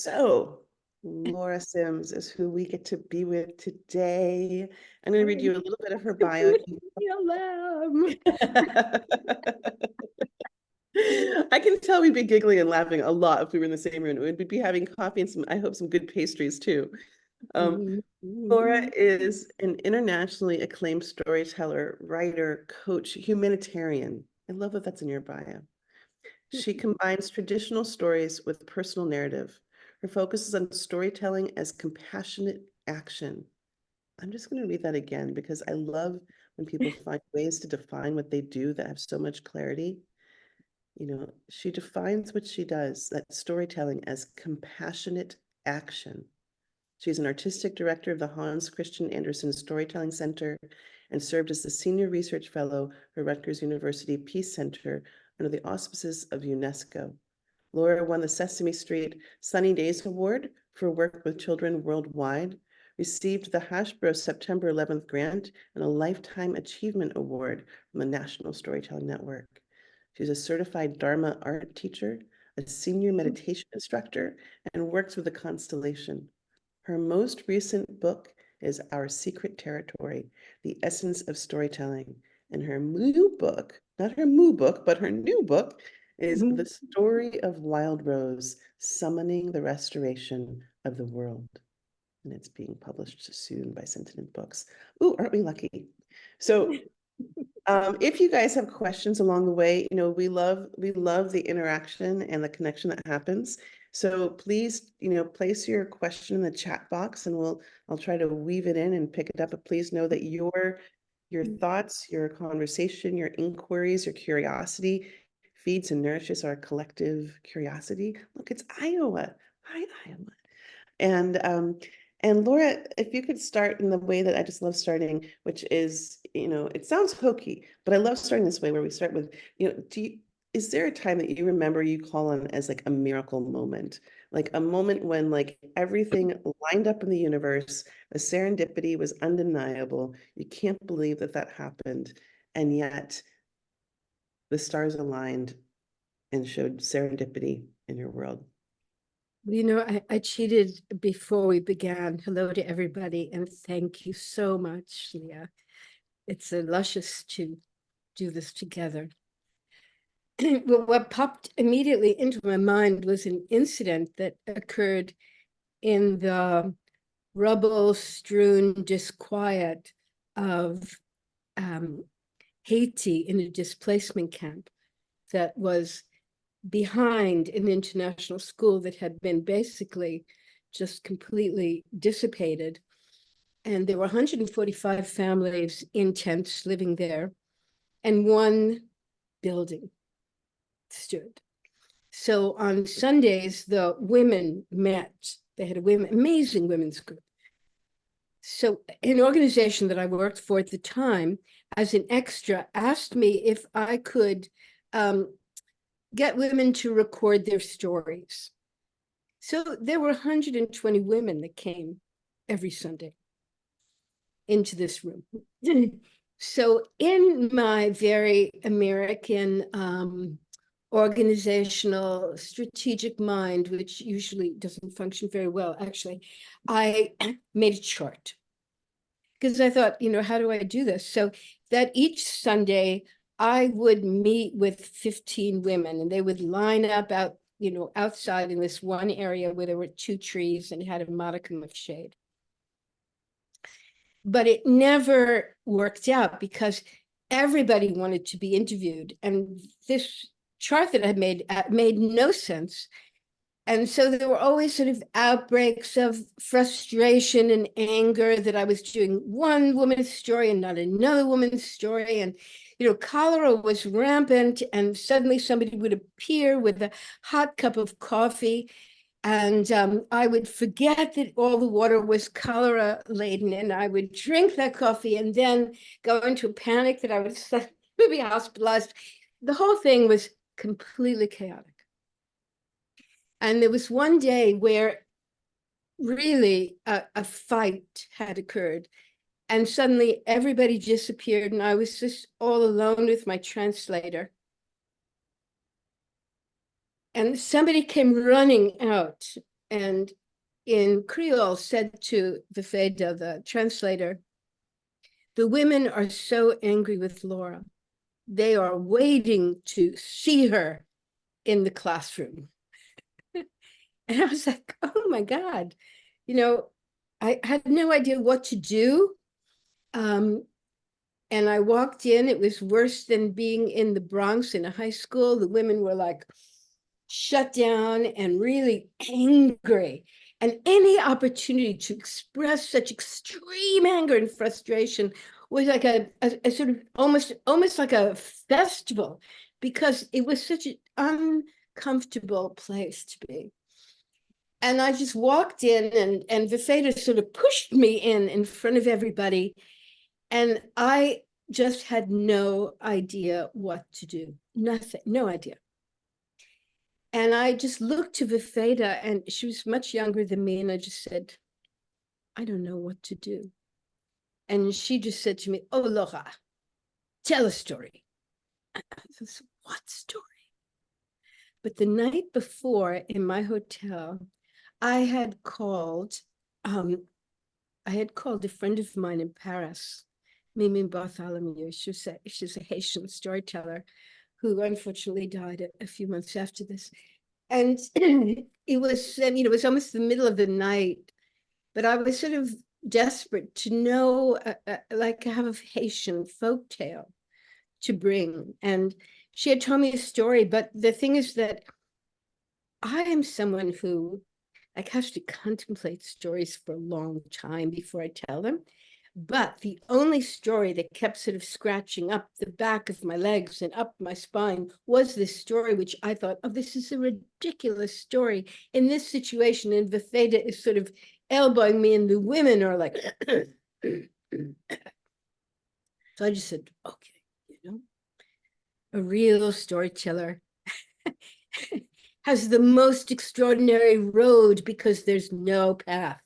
So, Laura Sims is who we get to be with today. I'm going to read you a little bit of her bio. I can tell we'd be giggling and laughing a lot if we were in the same room. We'd be having coffee and I hope, some good pastries too. Laura is an internationally acclaimed storyteller, writer, coach, humanitarian. I love that that's in your bio. She combines traditional stories with personal narrative. Her focus is on storytelling as compassionate action. I'm just going to read that again because I love when people find ways to define what they do that have so much clarity. She defines what she does, that storytelling, as compassionate action. She's an artistic director of the Hans Christian Andersen Storytelling Center and served as the senior research fellow for Rutgers University Peace Center under the auspices of UNESCO. Laura won the Sesame Street Sunny Days Award for work with children worldwide, received the Hashbro September 11th grant and a Lifetime Achievement Award from the National Storytelling Network. She's a certified Dharma art teacher, a senior meditation instructor, and works with the Constellation. Her most recent book is Our Secret Territory, The Essence of Storytelling. And her new book, not her moo book, but her new book, is The Story of Wild Rose, Summoning the Restoration of the World. And it's being published soon by Sentient Books. Ooh, aren't we lucky? So if you guys have questions along the way, we love the interaction and the connection that happens. So please, place your question in the chat box and I'll try to weave it in and pick it up. But please know that your thoughts, your conversation, your inquiries, your curiosity feeds and nourishes our collective curiosity. Look, it's Iowa. Hi, Iowa. And Laura, if you could start in the way that I just love starting, which is, it sounds hokey, but I love starting this way where we start with, is there a time that you remember you call on as like a miracle moment? Like a moment when like everything lined up in the universe, the serendipity was undeniable. You can't believe that that happened. And yet the stars aligned and showed serendipity in your world. I cheated before we began. Hello to everybody, and thank you so much, Leah. It's luscious to do this together. Well, what popped immediately into my mind was an incident that occurred in the rubble-strewn disquiet of Haiti in a displacement camp that was behind an international school that had been basically just completely dissipated. And there were 145 families in tents living there, and one building stood. So on Sundays, the women met. They had amazing women's group. So an organization that I worked for at the time, as an extra, asked me if I could get women to record their stories. So there were 120 women that came every Sunday into this room. So in my very American organizational strategic mind, which usually doesn't function very well, actually, I made a chart because I thought, how do I do this? So that each Sunday I would meet with 15 women and they would line up out, outside in this one area where there were 2 trees and had a modicum of shade. But it never worked out because everybody wanted to be interviewed. And this chart that I made no sense. And so there were always sort of outbreaks of frustration and anger that I was doing one woman's story and not another woman's story. And, cholera was rampant, and suddenly somebody would appear with a hot cup of coffee. And I would forget that all the water was cholera laden, and I would drink that coffee and then go into a panic that I would be hospitalized. The whole thing was completely chaotic. And there was one day where really a fight had occurred, and suddenly everybody disappeared, and I was just all alone with my translator. And somebody came running out and in Creole said to Vifeda, the translator, the women are so angry with Laura. They are waiting to see her in the classroom. And I was like, oh my God, I had no idea what to do. And I walked in, it was worse than being in the Bronx in a high school. The women were like shut down and really angry. And any opportunity to express such extreme anger and frustration was like a sort of almost like a festival, because it was such an uncomfortable place to be. And I just walked in, and Vifeda sort of pushed me in front of everybody. And I just had no idea what to do. Nothing, no idea. And I just looked to Vifeda, and she was much younger than me. And I just said, I don't know what to do. And she just said to me, oh, Laura, tell a story. And I was, what story? But the night before in my hotel, I had called a friend of mine in Paris, Mimi Bartholomew. She's a Haitian storyteller who unfortunately died a few months after this. And it was almost the middle of the night, but I was sort of desperate to know, like I have a Haitian folk tale to bring. And she had told me a story, but the thing is that I am someone who like has to contemplate stories for a long time before I tell them. But the only story that kept sort of scratching up the back of my legs and up my spine was this story, which I thought, oh, this is a ridiculous story in this situation. And Vifeda is sort of elbowing me, and the women are like, so I just said, okay, a real storyteller has the most extraordinary road because there's no path.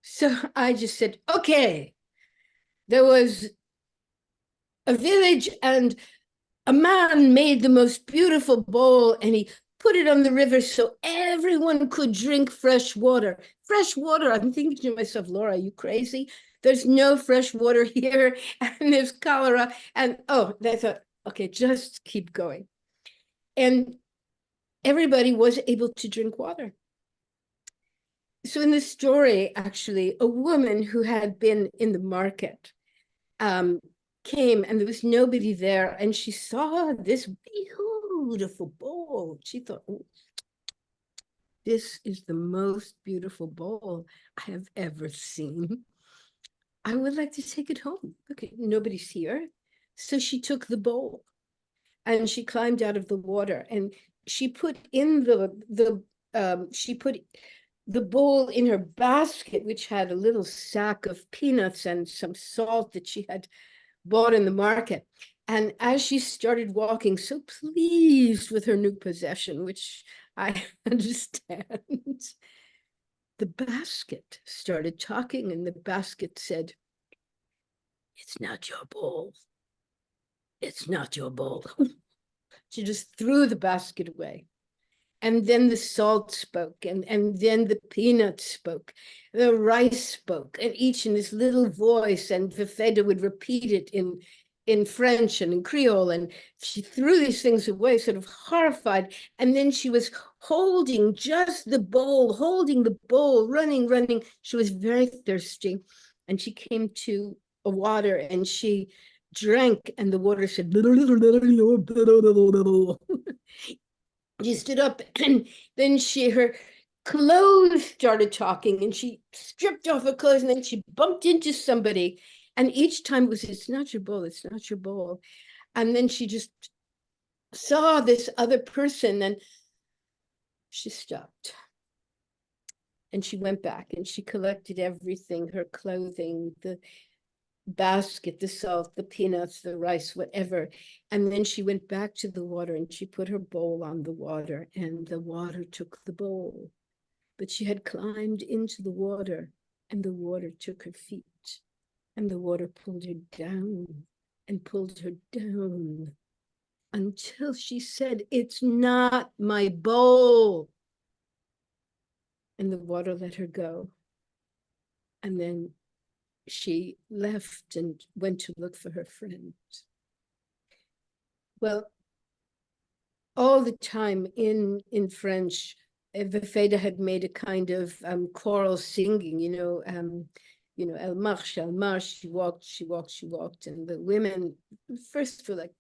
So I just said, okay, there was a village and a man made the most beautiful bowl and he put it on the river so everyone could drink fresh water. Fresh water. I'm thinking to myself, Laura, are you crazy? There's no fresh water here and there's cholera. And they thought, okay, just keep going. And everybody was able to drink water. So in this story, actually, a woman who had been in the market came and there was nobody there, and she saw this beautiful bowl. She thought, oh, this is the most beautiful bowl I have ever seen. I would like to take it home. Okay, nobody's here. So she took the bowl and she climbed out of the water, and she put in she put the bowl in her basket, which had a little sack of peanuts and some salt that she had bought in the market. And as she started walking, so pleased with her new possession, which I understand, the basket started talking, and the basket said, it's not your bowl. It's not your bowl. She just threw the basket away. And then the salt spoke, and then the peanuts spoke, the rice spoke, and each in this little voice, and Vifeda would repeat it in French and in Creole, and she threw these things away, sort of horrified, and then she was holding just the bowl, running. She was very thirsty, and she came to a water, and she drank, and the water said, she stood up, and then her clothes started talking, and she stripped off her clothes, and then she bumped into somebody, and each time it was, it's not your bowl, it's not your bowl. And then she just saw this other person, and she stopped, and she went back, and she collected everything, her clothing, the basket, the salt, the peanuts, the rice, whatever. And then she went back to the water, and she put her bowl on the water, and the water took the bowl. But she had climbed into the water, and the water took her feet, and the water pulled her down and pulled her down until she said, it's not my bowl. and the water let her go. And then she left and went to look for her friend. Well, all the time in French, Vefeda had made a kind of choral singing, elle marche, she walked, she walked, she walked. And the women first were like,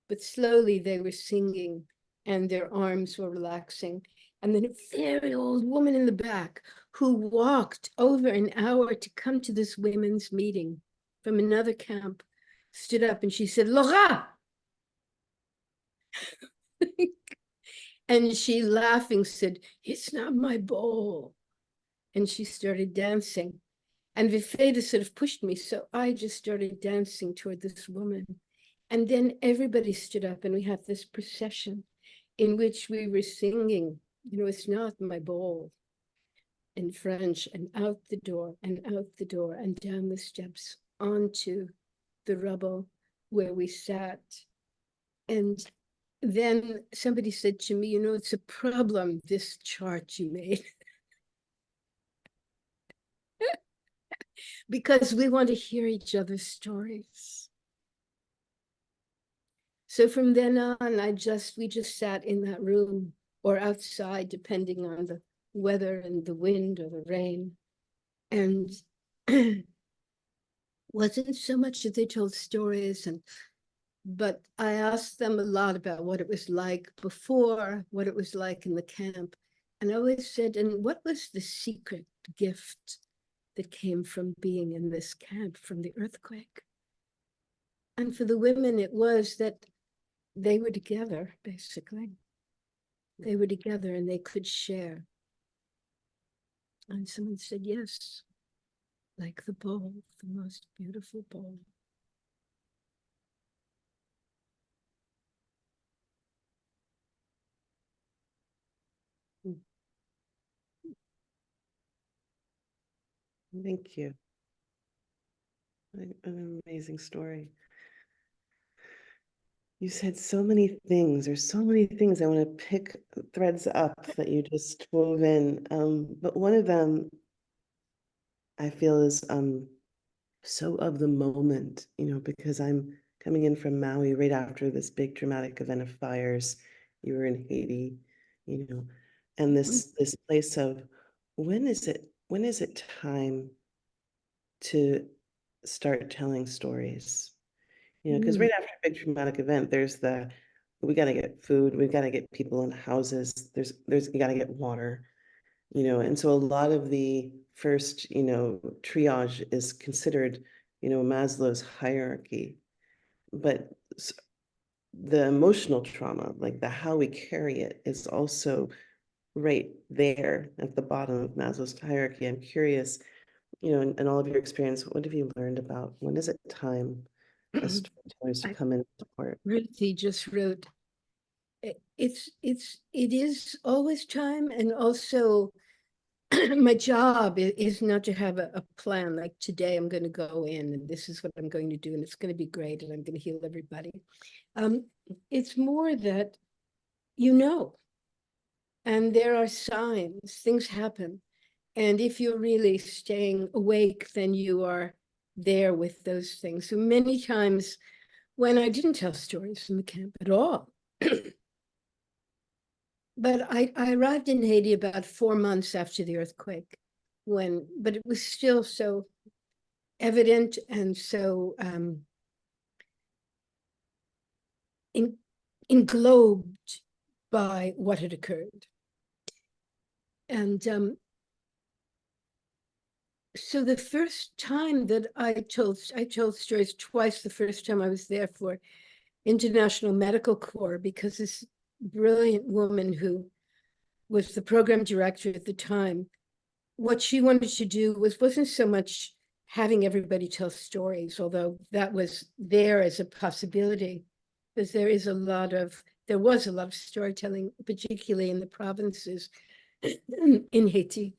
but slowly they were singing and their arms were relaxing. And then a very old woman in the back who walked over an hour to come to this women's meeting from another camp stood up and she said, Laura! And she laughing said, it's not my bowl. And she started dancing. And Vifeda sort of pushed me. So I just started dancing toward this woman. And then everybody stood up and we had this procession in which we were singing, it's not my bowl, in French, and out the door and out the door and down the steps onto the rubble where we sat. And then somebody said to me, it's a problem, this chart you made. Because we want to hear each other's stories. So from then on, we just sat in that room or outside, depending on the weather and the wind or the rain. And wasn't so much that they told stories, but I asked them a lot about what it was like before, what it was like in the camp. And I always said, and what was the secret gift that came from being in this camp, from the earthquake? And for the women, it was that they were together, basically. They were together and they could share. And someone said, yes, like the bowl, the most beautiful bowl. Thank you. An amazing story. You said so many things. There's so many things I want to pick threads up that you just wove in. But one of them I feel is so of the moment, because I'm coming in from Maui right after this big dramatic event of fires. You were in Haiti, and this place of when is it time to start telling stories? Because right after a big traumatic event, there's we got to get food, we've got to get people in houses, you got to get water, and so a lot of the first, triage is considered, Maslow's hierarchy, but the emotional trauma, like the how we carry it, is also right there at the bottom of Maslow's hierarchy. I'm curious, in all of your experience, what have you learned about when is it time for storytellers to come in and support? Ruthie just wrote, it is always time, and also my job is not to have a plan like today I'm going to go in and this is what I'm going to do and it's going to be great and I'm going to heal everybody. It's more that and there are signs, things happen, and if you're really staying awake, then you are there with those things. So many times when I didn't tell stories from the camp at all, but I arrived in Haiti about 4 months after the earthquake, but it was still so evident and so englobed by what had occurred. And so the first time that I told stories twice. The first time I was there for International Medical Corps, because this brilliant woman who was the program director at the time, what she wanted to do wasn't so much having everybody tell stories, although that was there as a possibility, because there was a lot of storytelling, particularly in the provinces in Haiti.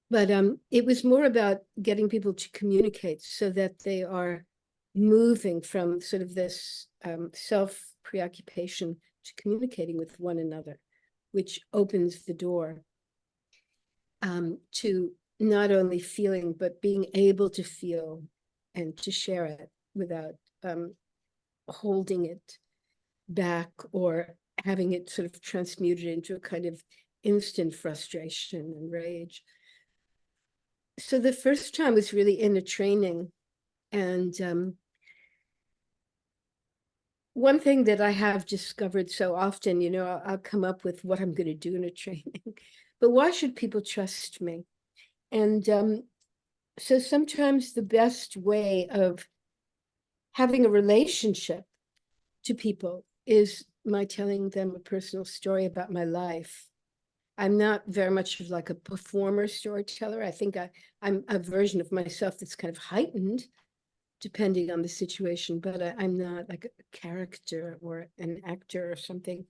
But it was more about getting people to communicate so that they are moving from sort of this self-preoccupation to communicating with one another, which opens the door to not only feeling, but being able to feel and to share it without holding it back or having it sort of transmuted into a kind of instant frustration and rage. So the first time was really in a training. And one thing that I have discovered so often, I'll come up with what I'm going to do in a training, but why should people trust me? And so sometimes the best way of having a relationship to people is my telling them a personal story about my life. I'm not very much of like a performer storyteller. I think I'm a version of myself that's kind of heightened depending on the situation, but I'm not like a character or an actor or something.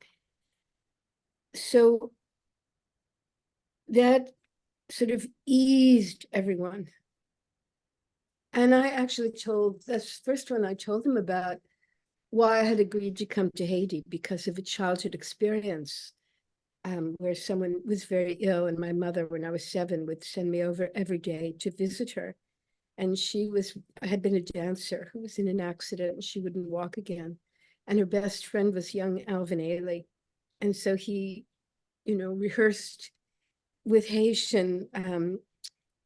So that sort of eased everyone. And I actually told, that's the first one I told them about why I had agreed to come to Haiti because of a childhood experience where someone was very ill, and my mother, when I was 7, would send me over every day to visit her. And she had been a dancer who was in an accident, and she wouldn't walk again. And her best friend was young Alvin Ailey. And so he, rehearsed with Haitian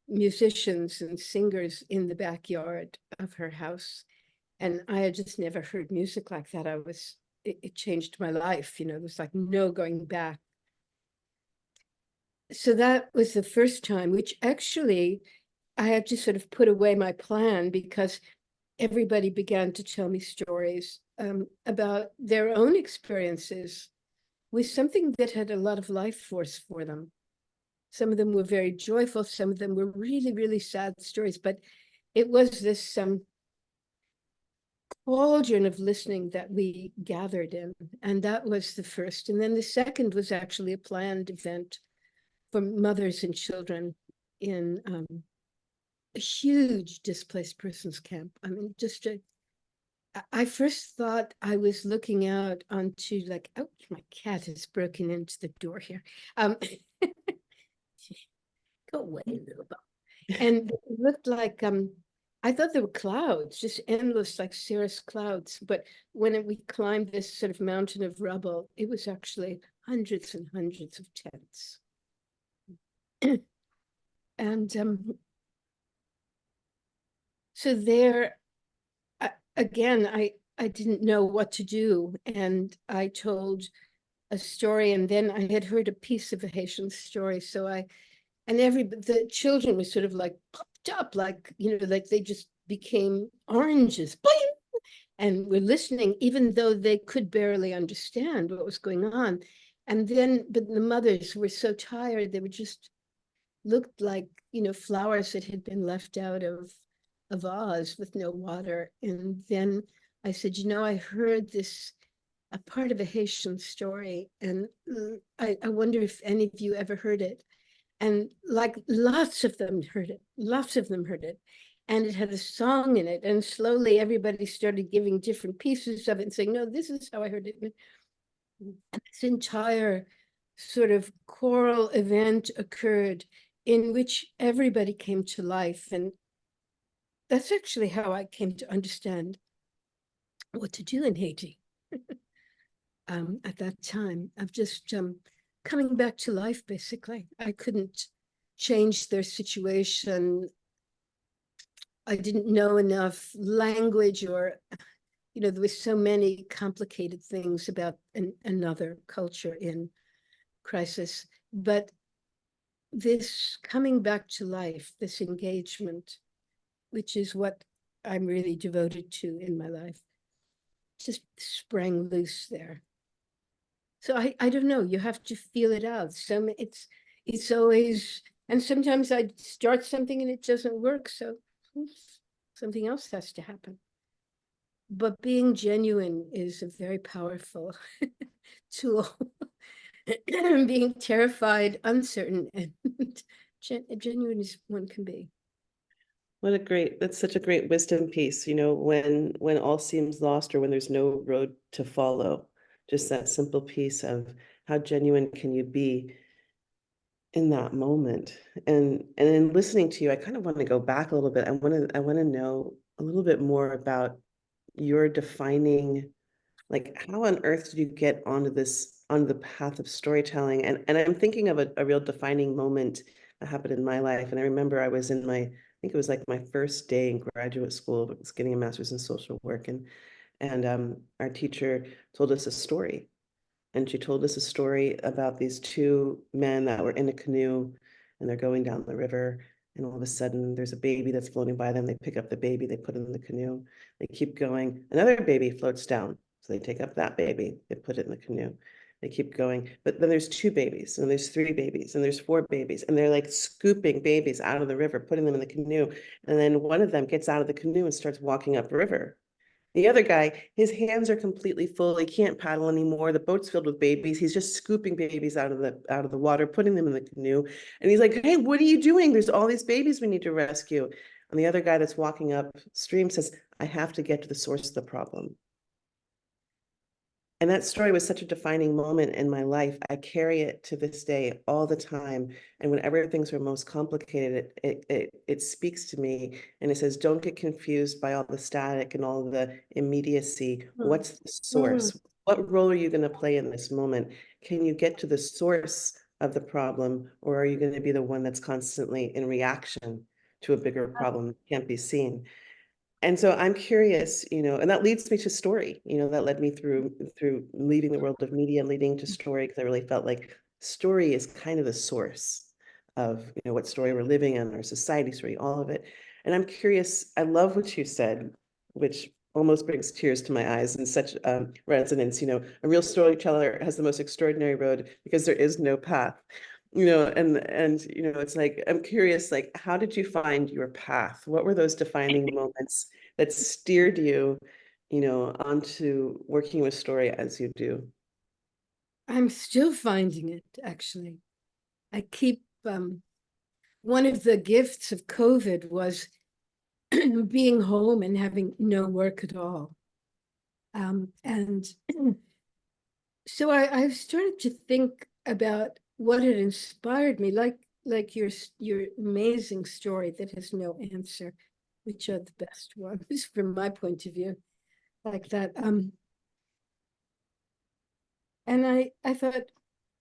musicians and singers in the backyard of her house. And I had just never heard music like that. It changed my life. There was like no going back. So that was the first time, which actually I had to sort of put away my plan because everybody began to tell me stories about their own experiences with something that had a lot of life force for them. Some of them were very joyful. Some of them were really, really sad stories. But it was this cauldron of listening that we gathered in. And that was the first. And then the second was actually a planned event for mothers and children in a huge displaced persons camp. I mean, I first thought I was looking out onto like, oh, my cat has broken into the door here. Go away, little bit. And it looked like I thought there were clouds, just endless, like cirrus clouds. But when we climbed this sort of mountain of rubble, it was actually hundreds and hundreds of tents. And so there, again, I didn't know what to do. And I told a story, and then I had heard a piece of a Haitian story. So the children were sort of like popped up, like, like they just became oranges. And were listening, even though they could barely understand what was going on. And then, but the mothers were so tired, they were just looked like, flowers that had been left out of a vase with no water. And then I said, I heard a part of a Haitian story, and I wonder if any of you ever heard it. And like lots of them heard it. And it had a song in it. And slowly everybody started giving different pieces of it and saying, no, this is how I heard it. And this entire sort of choral event occurred in which everybody came to life. And that's actually how I came to understand what to do in Haiti at that time of just coming back to life, basically. I couldn't change their situation. I didn't know enough language, or, there was so many complicated things about another culture in crisis. But this coming back to life, this engagement, which is what I'm really devoted to in my life, just sprang loose there. So I don't know, you have to feel it out. It's always, and sometimes I start something and it doesn't work, so something else has to happen. But being genuine is a very powerful tool. Being terrified, uncertain, and genuine as one can be. That's such a great wisdom piece, when all seems lost or when there's no road to follow, just that simple piece of how genuine can you be in that moment. And in listening to you, I kind of want to go back a little bit. I want to know a little bit more about your defining, like, how on earth did you get onto the path of storytelling? And I'm thinking of a real defining moment that happened in my life. And I remember I was in I think it was like my first day in graduate school, I was getting a master's in social work, and our teacher told us a story. And she told us a story about these two men that were in a canoe, and they're going down the river, and all of a sudden there's a baby that's floating by them. They pick up the baby, they put it in the canoe, they keep going. Another baby floats down. So they take up that baby, they put it in the canoe. They keep going. But then there's two babies, and there's three babies, and there's four babies, and they're like scooping babies out of the river, putting them in the canoe. And then one of them gets out of the canoe and starts walking upriver. The other guy, his hands are completely full. He can't paddle anymore. The boat's filled with babies. He's just scooping babies out of the water, putting them in the canoe. And he's like, "Hey, what are you doing? There's all these babies we need to rescue." And the other guy that's walking upstream says, "I have to get to the source of the problem." And that story was such a defining moment in my life. I carry it to this day all the time. And whenever things are most complicated, it speaks to me and it says, don't get confused by all the static and all the immediacy. Mm, What's the mm. source? What role are you going to play in this moment? Can you get to the source of the problem, or are you going to be the one that's constantly in reaction to a bigger problem that can't be seen? And so I'm curious, and that leads me to story, that led me through leaving the world of media and leading to story, because I really felt like story is kind of the source of, what story we're living in, our society story, all of it. And I'm curious, I love what you said, which almost brings tears to my eyes in such resonance. A real storyteller has the most extraordinary road because there is no path. And it's like, I'm curious, like, how did you find your path? What were those defining moments that steered you, onto working with story as you do? I'm still finding it, actually. I keep one of the gifts of COVID was being home and having no work at all. And so I've started to think about what had inspired me, like your amazing story that has no answer, which are the best ones from my point of view, like that. And I thought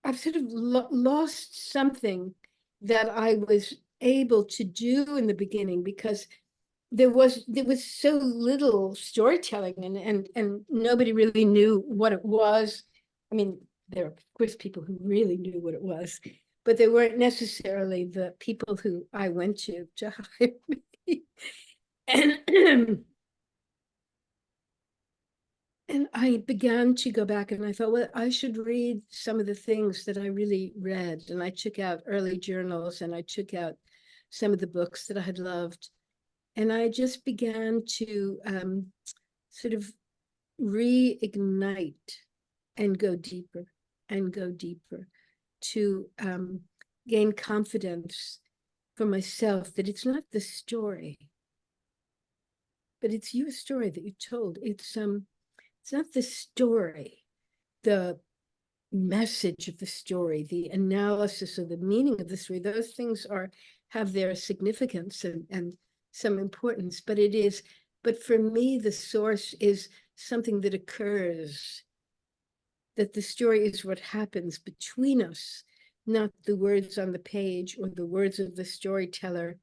I've sort of lost something that I was able to do in the beginning, because there was so little storytelling, and nobody really knew what it was. I mean, there are of course people who really knew what it was, but they weren't necessarily the people who I went to hire me. And and I began to go back and I thought, well, I should read some of the things that I really read. And I took out early journals and I took out some of the books that I had loved. And I just began to sort of reignite and go deeper to gain confidence for myself that it's not the story, but it's your story that you told. It's not the story, the message of the story, the analysis of the meaning of the story. Those things have their significance and some importance, but for me, the source is something that occurs, that the story is what happens between us, not the words on the page or the words of the storyteller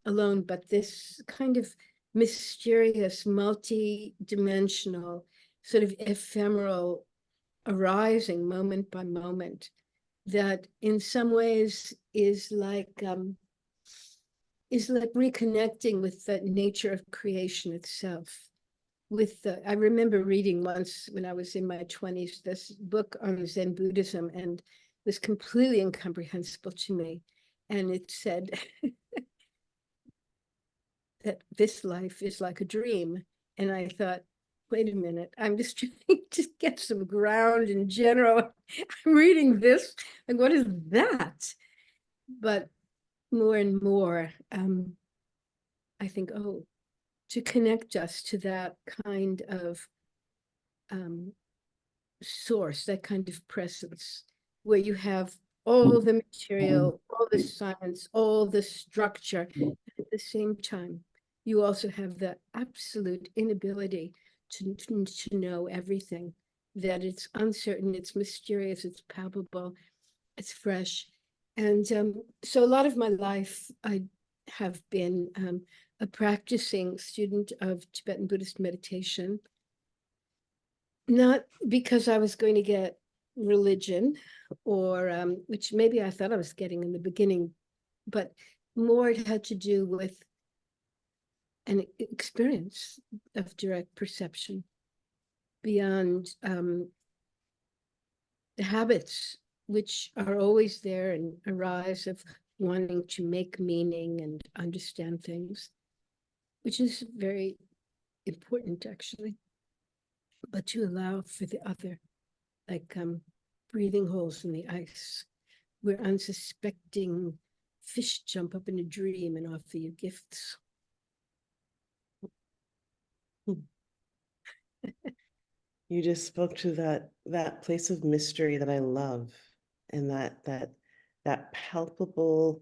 alone, but this kind of mysterious, multi-dimensional, sort of ephemeral arising moment by moment that in some ways is like reconnecting with the nature of creation itself. I remember reading once when I was in my 20s this book on Zen Buddhism, and it was completely incomprehensible to me. And it said that this life is like a dream. And I thought, wait a minute, I'm just trying to get some ground in general. I'm reading this, like, what is that? But more and more, I think, oh, to connect us to that kind of um, source, that kind of presence, where you have all the material, all the science, all the structure. At the same time, you also have the absolute inability to know everything, that it's uncertain, it's mysterious, it's palpable, it's fresh. And so a lot of my life, I have been a practicing student of Tibetan Buddhist meditation, not because I was going to get religion, or which maybe I thought I was getting in the beginning, but more it had to do with an experience of direct perception beyond the habits which are always there and arise of wanting to make meaning and understand things, which is very important actually, but to allow for the other, like breathing holes in the ice, where unsuspecting fish jump up in a dream and offer you gifts. You just spoke to that place of mystery that I love, and that palpable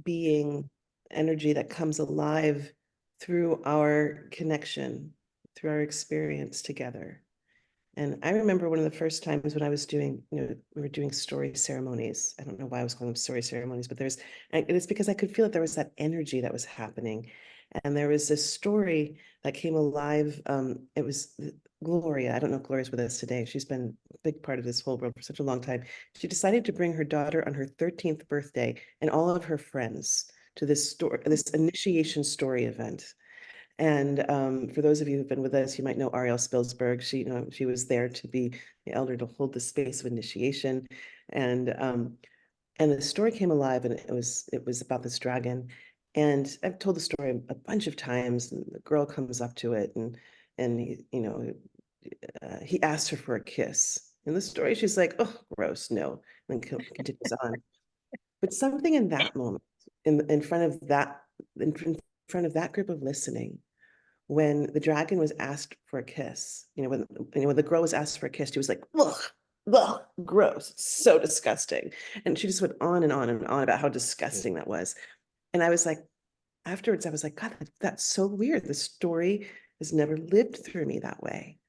being energy that comes alive through our connection, through our experience together. And I remember one of the first times when I was doing, we were doing story ceremonies. I don't know why I was calling them story ceremonies, but and it's because I could feel that there was that energy that was happening. And there was this story that came alive. It was Gloria. I don't know if Gloria's with us today. She's been a big part of this whole world for such a long time. She decided to bring her daughter on her 13th birthday and all of her friends to this initiation story event. And for those of you who've been with us, you might know Ariel Spilsberg. She was there to be the elder to hold the space of initiation, and the story came alive, and it was about this dragon. And I've told the story a bunch of times. And the girl comes up to it, and he asked her for a kiss. In the story, she's like, "Oh, gross, no," and continues on. But something in that moment, in front of in front of that group of listening, when the dragon was asked for a kiss, when the girl was asked for a kiss, she was like, ugh, ugh, gross, so disgusting. And she just went on and on and on about how disgusting that was. And I was like, afterwards, I was like, God, that's so weird. The story has never lived through me that way.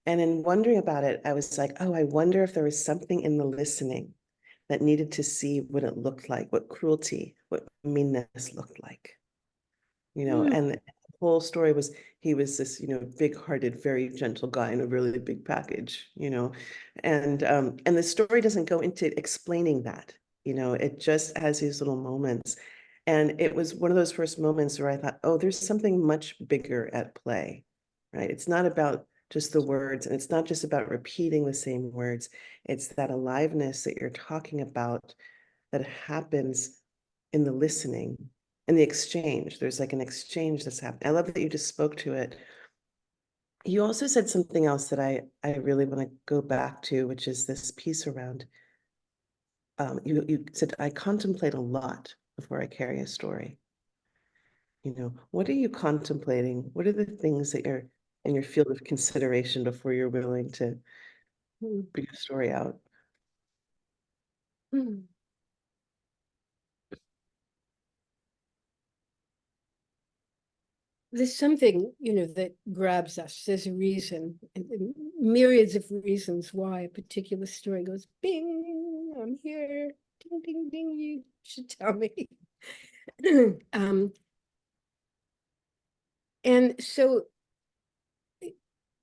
And in wondering about it, I was like, oh, I wonder if there was something in the listening that needed to see what it looked like, what cruelty, what meanness looked like. And the whole story was he was this, big-hearted, very gentle guy in a really big package, and the story doesn't go into explaining that, it just has these little moments. And it was one of those first moments where I thought, oh, there's something much bigger at play, right? It's not about just the words, and it's not just about repeating the same words. It's that aliveness that you're talking about that happens in the listening and the exchange. There's like an exchange that's happening. I love that you just spoke to it. You also said something else that I really want to go back to, which is this piece around, you said, I contemplate a lot before I carry a story. What are you contemplating? What are the things that you're in your field of consideration before you're willing to bring a story out? There's something, that grabs us. There's a reason, and myriads of reasons why a particular story goes bing, I'm here, ding, ding, ding, you should tell me. And so,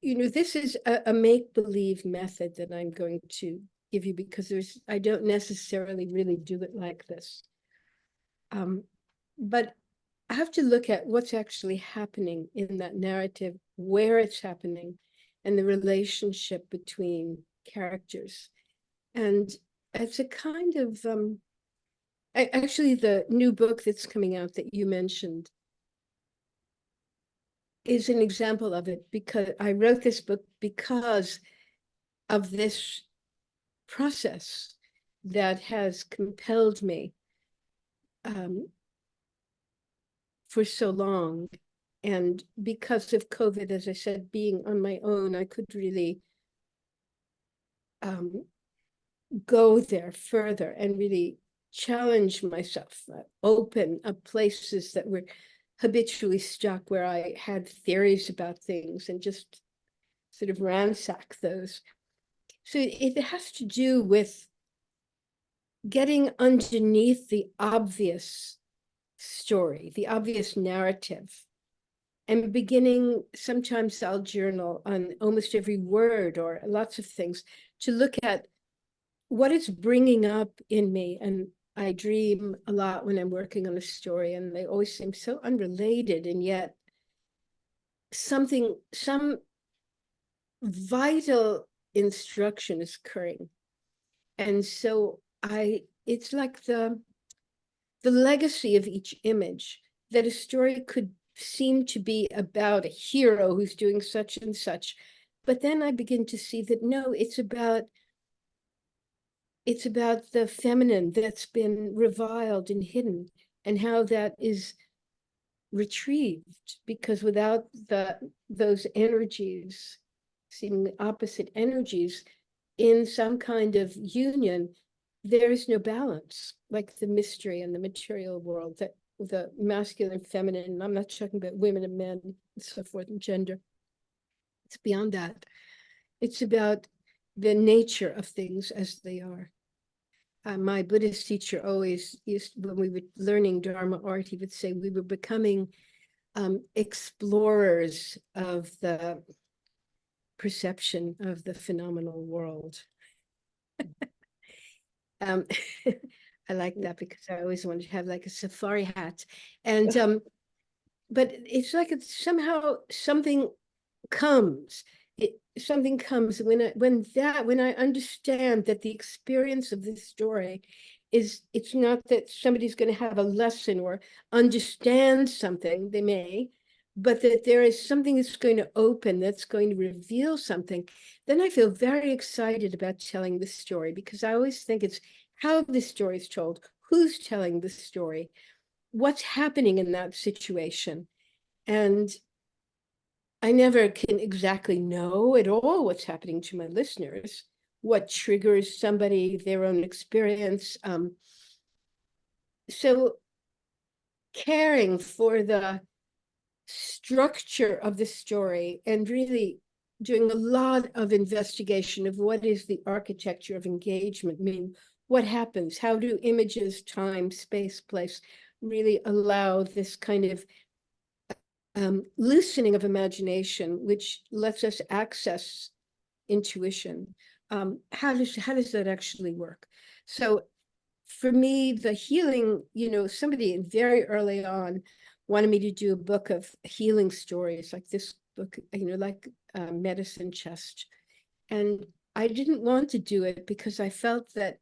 this is a make-believe method that I'm going to give you, because I don't necessarily really do it like this. But I have to look at what's actually happening in that narrative, where it's happening, and the relationship between characters. And it's a kind of, actually the new book that's coming out that you mentioned is an example of it, because I wrote this book because of this process that has compelled me for so long. And because of COVID, as I said, being on my own, I could really go there further and really challenge myself, open up places that were habitually stuck, where I had theories about things, and just sort of ransack those. So it has to do with getting underneath the obvious story, the obvious narrative, and beginning, sometimes I'll journal on almost every word or lots of things, to look at what it's bringing up in me. And I dream a lot when I'm working on a story, and they always seem so unrelated, and yet some vital instruction is occurring. And so it's like the legacy of each image, that a story could seem to be about a hero who's doing such and such, but then I begin to see that no, it's about the feminine that's been reviled and hidden, and how that is retrieved, because without those energies, seemingly opposite energies, in some kind of union, there is no balance, like the mystery in the material world, that the masculine and feminine, and I'm not talking about women and men and so forth, and gender. It's beyond that. It's about the nature of things as they are. My Buddhist teacher always used, when we were learning Dharma art, he would say we were becoming explorers of the perception of the phenomenal world. I like that, because I always wanted to have like a safari hat. And but it's like it's somehow something comes. Something comes when I understand that the experience of this story is, it's not that somebody's going to have a lesson or understand something, they may, but that there is something that's going to open, that's going to reveal something. Then I feel very excited about telling the story, because I always think it's how the story is told, who's telling the story, what's happening in that situation. And I never can exactly know at all what's happening to my listeners, what triggers somebody, their own experience. So caring for the structure of the story, and really doing a lot of investigation of what is the architecture of engagement mean, what happens, how do images, time, space, place really allow this kind of loosening of imagination, which lets us access intuition. How does that actually work? So for me, the healing, somebody very early on wanted me to do a book of healing stories, like this book, like Medicine Chest. And I didn't want to do it, because I felt that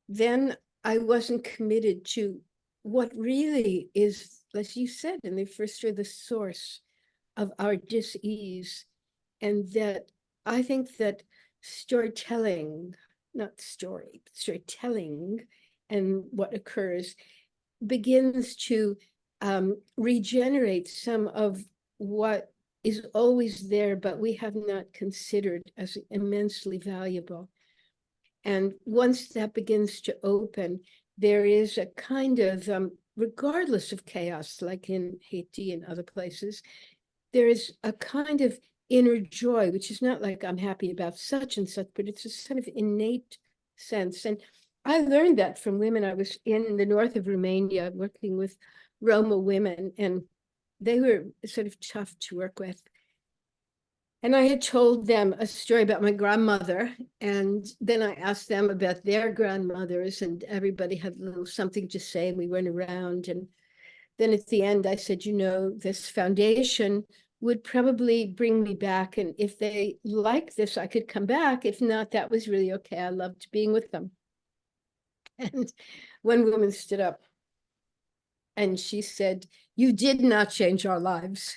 then I wasn't committed to what really is, as you said in the first year, the source of our dis-ease. And that I think that storytelling, not story, but storytelling, and what occurs begins to regenerate some of what is always there, but we have not considered as immensely valuable. And once that begins to open, there is a kind of, regardless of chaos, like in Haiti and other places, there is a kind of inner joy, which is not like I'm happy about such and such, but it's a sort of innate sense. And I learned that from women. I was in the north of Romania working with Roma women, and they were sort of tough to work with. And I had told them a story about my grandmother, and then I asked them about their grandmothers, and everybody had a little something to say, and we went around. And then at the end, I said, this foundation would probably bring me back. And if they like this, I could come back. If not, that was really okay. I loved being with them. And one woman stood up and she said, "You did not change our lives."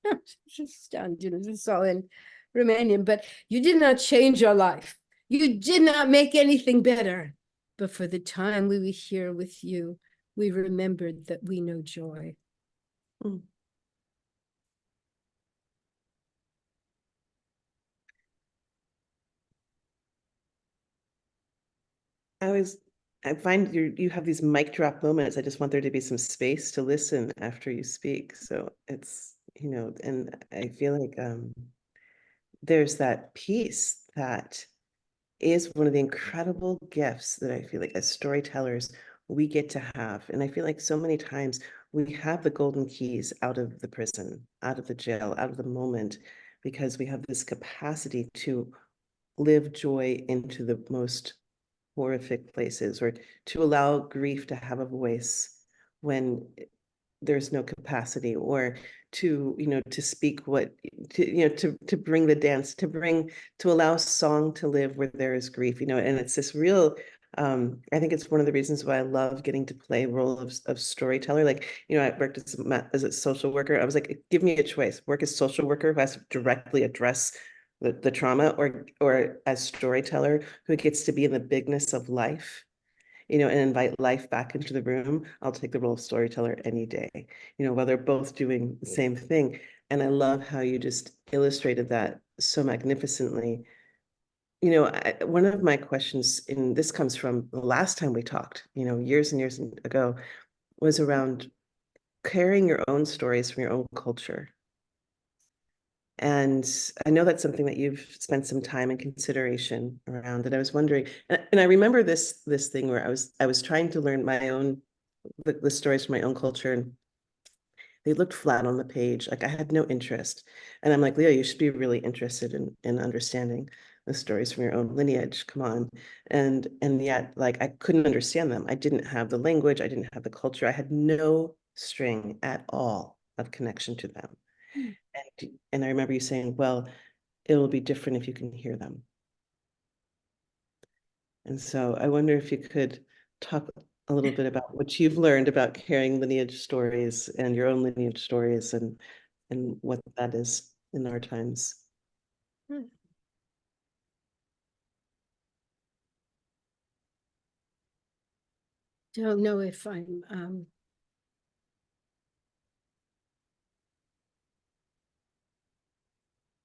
I was just stunned, this is all in Romanian, but "You did not change our life. You did not make anything better. But for the time we were here with you, we remembered that we know joy." Mm. I always, I find you have these mic drop moments. I just want there to be some space to listen after you speak. So it's, and I feel like there's that piece that is one of the incredible gifts that I feel like as storytellers we get to have. And I feel like so many times we have the golden keys out of the prison, out of the jail, out of the moment, because we have this capacity to live joy into the most horrific places, or to allow grief to have a voice when there's no capacity, or to speak what to bring the dance, to allow song to live where there is grief, and it's this real I think it's one of the reasons why I love getting to play role of storyteller. Like, I worked as a social worker. I was like, give me a choice: work as social worker who has to directly address the trauma, or as storyteller who gets to be in the bigness of life, and invite life back into the room. I'll take the role of storyteller any day, while they're both doing the same thing. And I love how you just illustrated that so magnificently. One of my questions, and this comes from the last time we talked, years and years ago, was around carrying your own stories from your own culture. And I know that's something that you've spent some time and consideration around. And I was wondering, and I remember this thing where I was trying to learn my own the stories from my own culture, and they looked flat on the page. Like I had no interest. And I'm like, Leah, you should be really interested in understanding the stories from your own lineage. Come on. And yet, like, I couldn't understand them. I didn't have the language, I didn't have the culture, I had no string at all of connection to them. And I remember you saying, well, it'll be different if you can hear them. And so I wonder if you could talk a little bit about what you've learned about carrying lineage stories and your own lineage stories, and what that is in our times. Don't know if I'm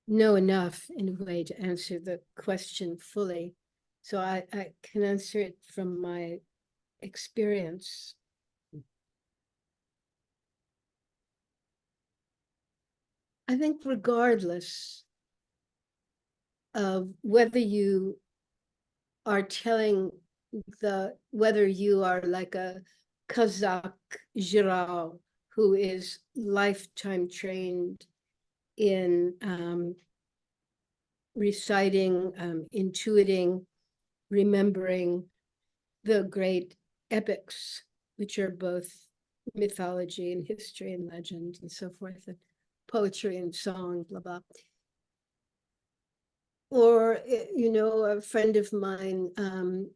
know enough in a way to answer the question fully. So I can answer it from my experience. I think regardless of whether you are telling whether you are like a Kazakh Jirao who is lifetime trained in reciting, intuiting, remembering the great epics, which are both mythology and history and legend and so forth, and poetry and song, blah, blah. Or, a friend of mine, an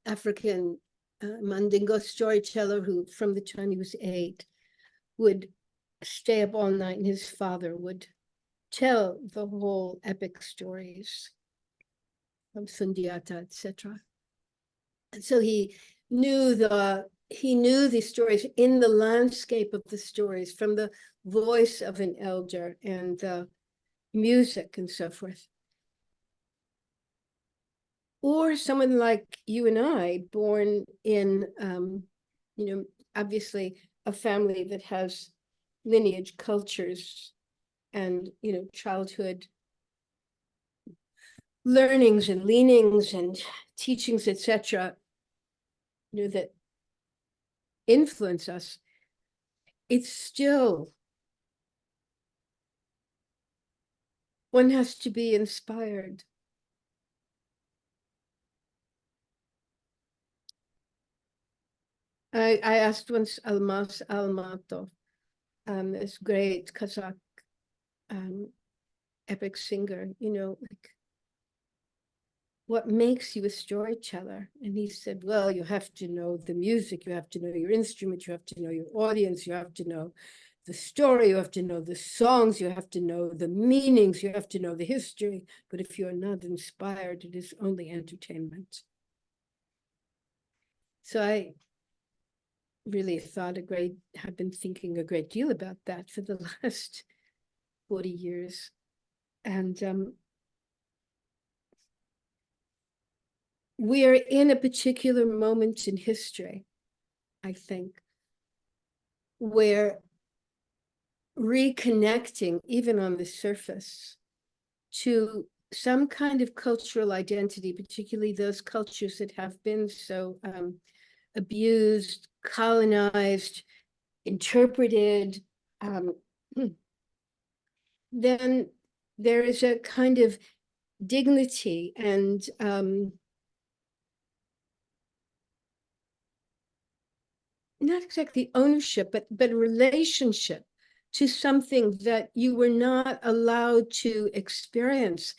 African Mandingo storyteller who, from the time he was 8, would stay up all night, and his father would tell the whole epic stories of Sundiata, etc. And so he knew the stories in the landscape of the stories, from the voice of an elder and the music and so forth. Or someone like you and I, born in, obviously a family that has lineage, cultures, and, childhood learnings and leanings and teachings, etc., that influence us. It's still, one has to be inspired. I asked once Almas Almatov, this great Kazakh epic singer, like, what makes you a storyteller? And he said, well, you have to know the music, you have to know your instrument, you have to know your audience, you have to know the story, you have to know the songs, you have to know the meanings, you have to know the history. But if you're not inspired, it is only entertainment. So I really have been thinking a great deal about that for the last 40 years. And we are in a particular moment in history, I think, where reconnecting, even on the surface, to some kind of cultural identity, particularly those cultures that have been so abused, colonized, interpreted, then there is a kind of dignity and not exactly ownership, but relationship to something that you were not allowed to experience.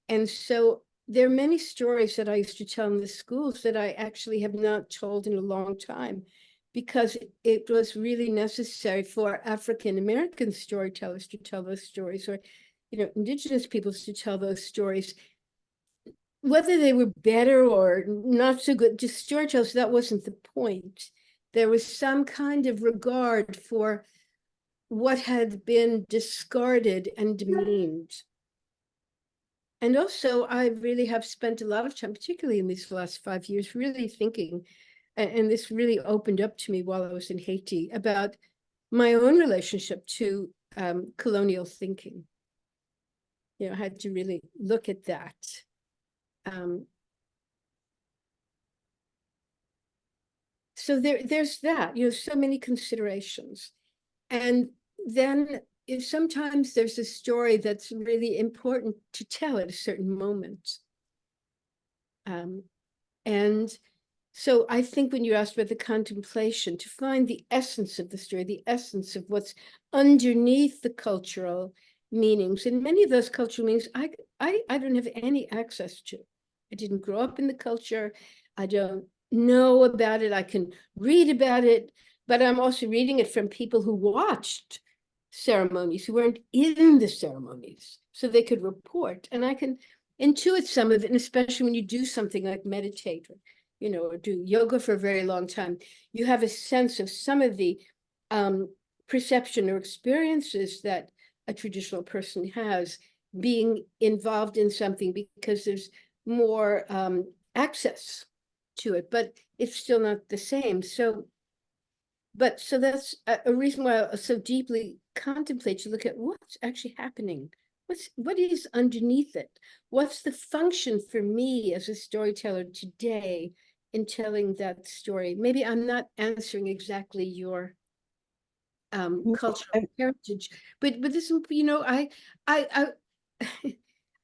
And so there are many stories that I used to tell in the schools that I actually have not told in a long time, because it was really necessary for African American storytellers to tell those stories, or indigenous peoples to tell those stories. Whether they were better or not so good, just storytellers, that wasn't the point. There was some kind of regard for what had been discarded and demeaned. And also, I really have spent a lot of time, particularly in these last 5 years, really thinking, and this really opened up to me while I was in Haiti, about my own relationship to colonial thinking. I had to really look at that. So there's that, so many considerations. And then sometimes there's a story that's really important to tell at a certain moment. And so I think when you asked about the contemplation, to find the essence of the story, the essence of what's underneath the cultural meanings, and many of those cultural meanings I don't have any access to. I didn't grow up in the culture. I don't know about it. I can read about it, but I'm also reading it from people who watched ceremonies, who weren't in the ceremonies, so they could report. And I can intuit some of it, and especially when you do something like meditate, or do yoga for a very long time, you have a sense of some of the perception or experiences that a traditional person has being involved in something, because there's more access to it, but it's still not the same. So that's a reason why I so deeply contemplate, to look at what's actually happening. What is underneath it? What's the function for me as a storyteller today in telling that story? Maybe I'm not answering exactly your cultural heritage, but this, I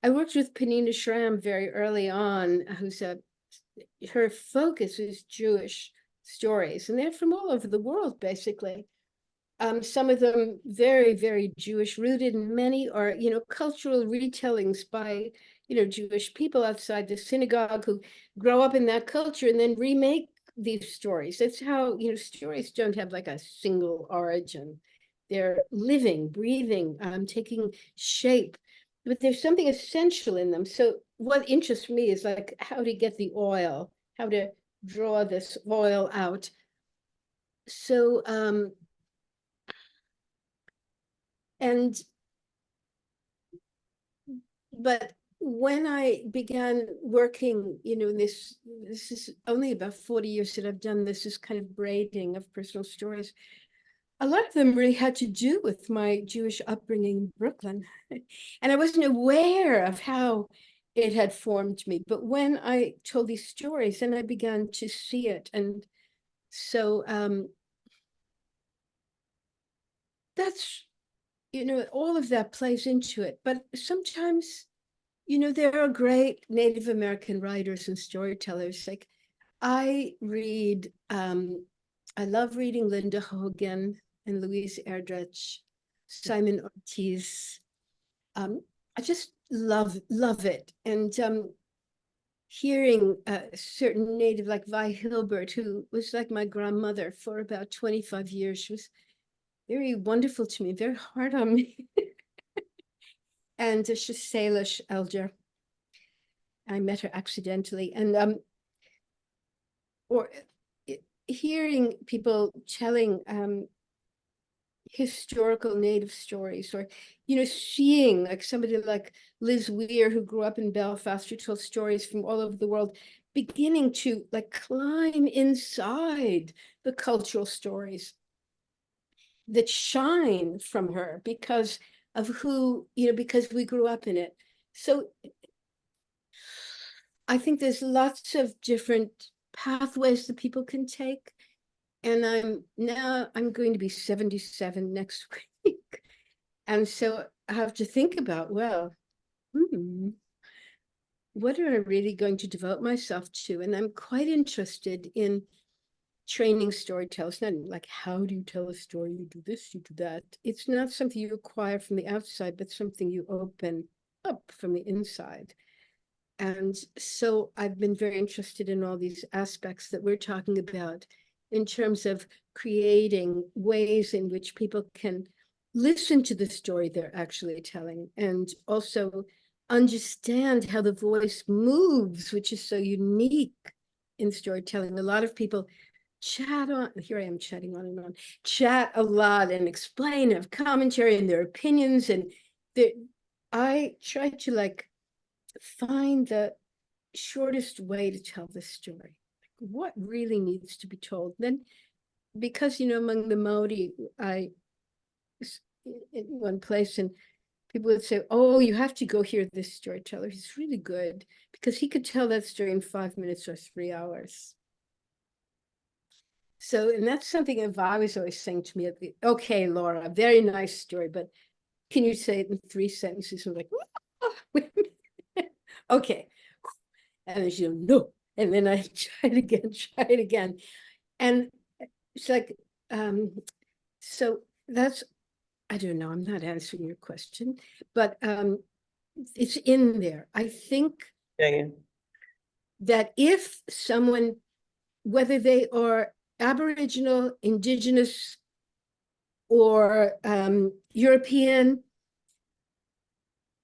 I worked with Penina Schramm very early on, her focus is Jewish stories, and they're from all over the world, basically. Some of them very, very Jewish rooted, and many are, cultural retellings by, Jewish people outside the synagogue who grow up in that culture and then remake these stories. That's how, stories don't have like a single origin. They're living, breathing, taking shape, but there's something essential in them. So what interests me is like how to get the oil, how to draw this oil out. So, but when I began working, this is only about 40 years that I've done this kind of braiding of personal stories. A lot of them really had to do with my Jewish upbringing in Brooklyn. And I wasn't aware of how it had formed me. But when I told these stories, then I began to see it. And so that's, all of that plays into it. But sometimes, there are great Native American writers and storytellers. Like I love reading Linda Hogan and Louise Erdrich, Simon Ortiz. I just love it. And hearing a certain Native like Vi Hilbert, who was like my grandmother for about 25 years, she was very wonderful to me, very hard on me. And she's Salish Elder. I met her accidentally. And or hearing people telling historical Native stories, or seeing like somebody like Liz Weir, who grew up in Belfast, who told stories from all over the world. beginning to like climb inside the cultural stories that shine from her because of who, because we grew up in it. So I think there's lots of different pathways that people can take. And I'm going to be 77 next week. And so I have to think about, well, what am I really going to devote myself to? And I'm quite interested in training storytellers, not like how do you tell a story, you do this, you do that. It's not something you acquire from the outside, but something you open up from the inside. And so I've been very interested in all these aspects that we're talking about in terms of creating ways in which people can listen to the story they're actually telling and also understand how the voice moves, which is so unique in storytelling. A lot of people chat on, here I am chatting on and on, chat a lot and explain, have commentary and their opinions. And I try to like find the shortest way to tell this story. What really needs to be told? Then, because, among the Maori, I in one place and people would say, oh, you have to go hear this storyteller. He's really good because he could tell that story in 5 minutes or 3 hours. So, and that's something Eva was always saying to me, okay, Laura, very nice story, but can you say it in 3 sentences? I'm like, okay. And then she goes, no. And then I try it again. And it's like, so that's, I don't know, I'm not answering your question, but it's in there. I think that if someone, whether they are Aboriginal, Indigenous, or European,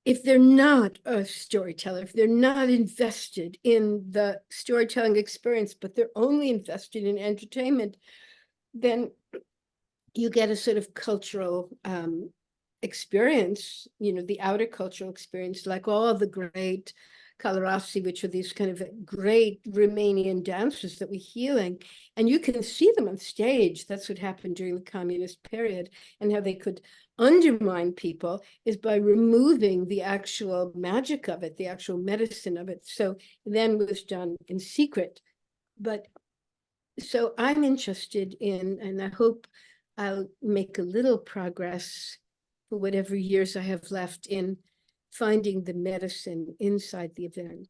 if they're not a storyteller, if they're not invested in the storytelling experience, but they're only invested in entertainment, then you get a sort of cultural experience, the outer cultural experience, like all the great Kalarasi, which are these kind of great Romanian dancers that we're healing. And you can see them on stage. That's what happened during the communist period, and how they could undermine people is by removing the actual magic of it, the actual medicine of it. So then it was done in secret. But so I'm interested in, and I hope I'll make a little progress for whatever years I have left in finding the medicine inside the event,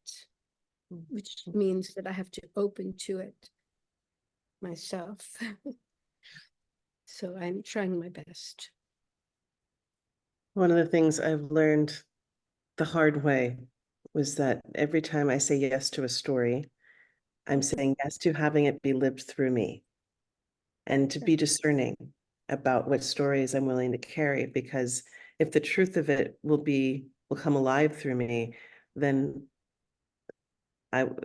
which means that I have to open to it myself. So I'm trying my best. One of the things I've learned the hard way was that every time I say yes to a story, I'm saying yes to having it be lived through me and to be discerning about what stories I'm willing to carry, because if the truth of it will come alive through me, then I'll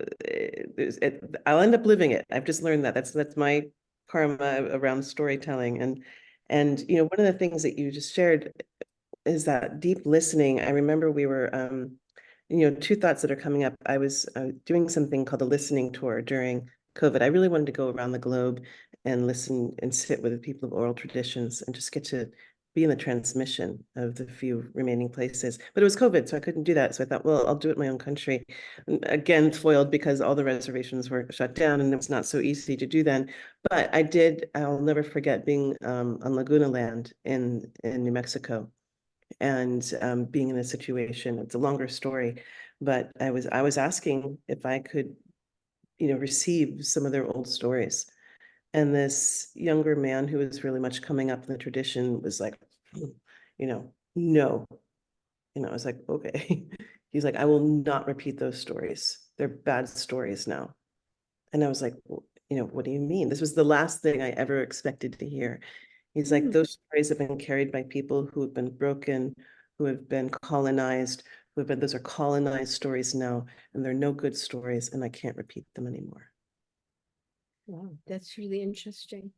end up living it. I've just learned that. That's my karma around storytelling. And one of the things that you just shared is that deep listening. I remember we were 2 thoughts that are coming up. I was doing something called a listening tour during COVID. I really wanted to go around the globe and listen and sit with the people of oral traditions and just get to be in the transmission of the few remaining places. But it was COVID, so I couldn't do that. So I thought, well, I'll do it in my own country. Again, foiled because all the reservations were shut down and it was not so easy to do then. But I'll never forget being on Laguna Land in New Mexico and being in a situation. It's a longer story, but I was asking if I could, receive some of their old stories. And this younger man who was really much coming up in the tradition was like, no. I was like, okay. He's like, I will not repeat those stories. They're bad stories now. And I was like, well, what do you mean? This was the last thing I ever expected to hear. He's like, those stories have been carried by people who have been broken, who have been colonized, those are colonized stories now, and they're no good stories, and I can't repeat them anymore. Wow, that's really interesting.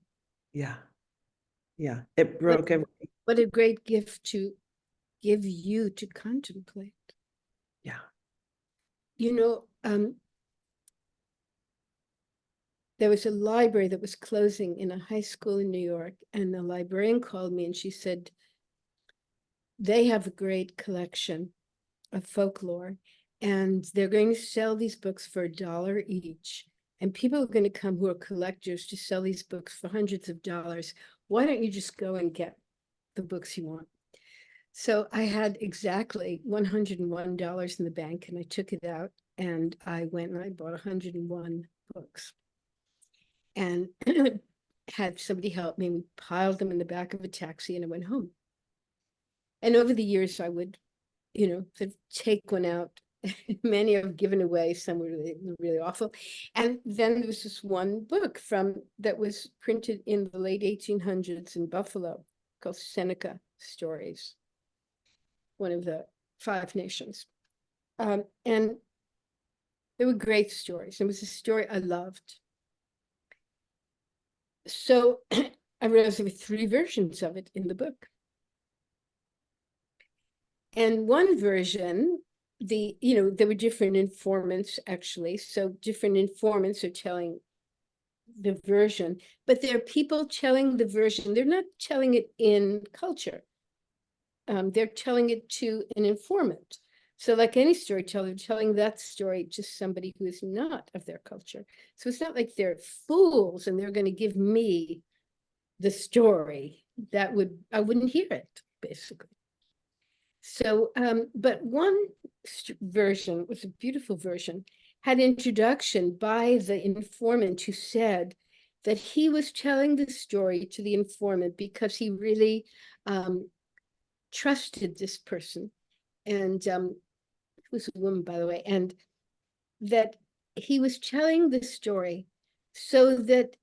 Yeah. Yeah. It broke everything. What a great gift to give you to contemplate. Yeah. there was a library that was closing in a high school in New York, and the librarian called me and she said, they have a great collection of folklore, and they're going to sell these books for $1 each. And people are going to come who are collectors to sell these books for hundreds of dollars. Why don't you just go and get the books you want? So I had exactly $101 in the bank, and I took it out and I went and I bought 101 books and had somebody help me. We piled them in the back of a taxi and I went home. And over the years, I would, sort of take one out. Many I've given away, some were really, really awful. And then there was this one book that was printed in the late 1800s in Buffalo called Seneca Stories, one of the Five Nations. And they were great stories. It was a story I loved. So I realized there were 3 versions of it in the book. And one version, there were different informants actually. So different informants are telling the version, but there are people telling the version. They're not telling it in culture. They're telling it to an informant. So like any storyteller, telling that story to somebody who is not of their culture. So it's not like they're fools and they're going to give me the story. I wouldn't hear it, basically. So, but one version was a beautiful version, had introduction by the informant who said that he was telling the story to the informant because he really trusted this person. And it was a woman, by the way, and that he was telling the story so that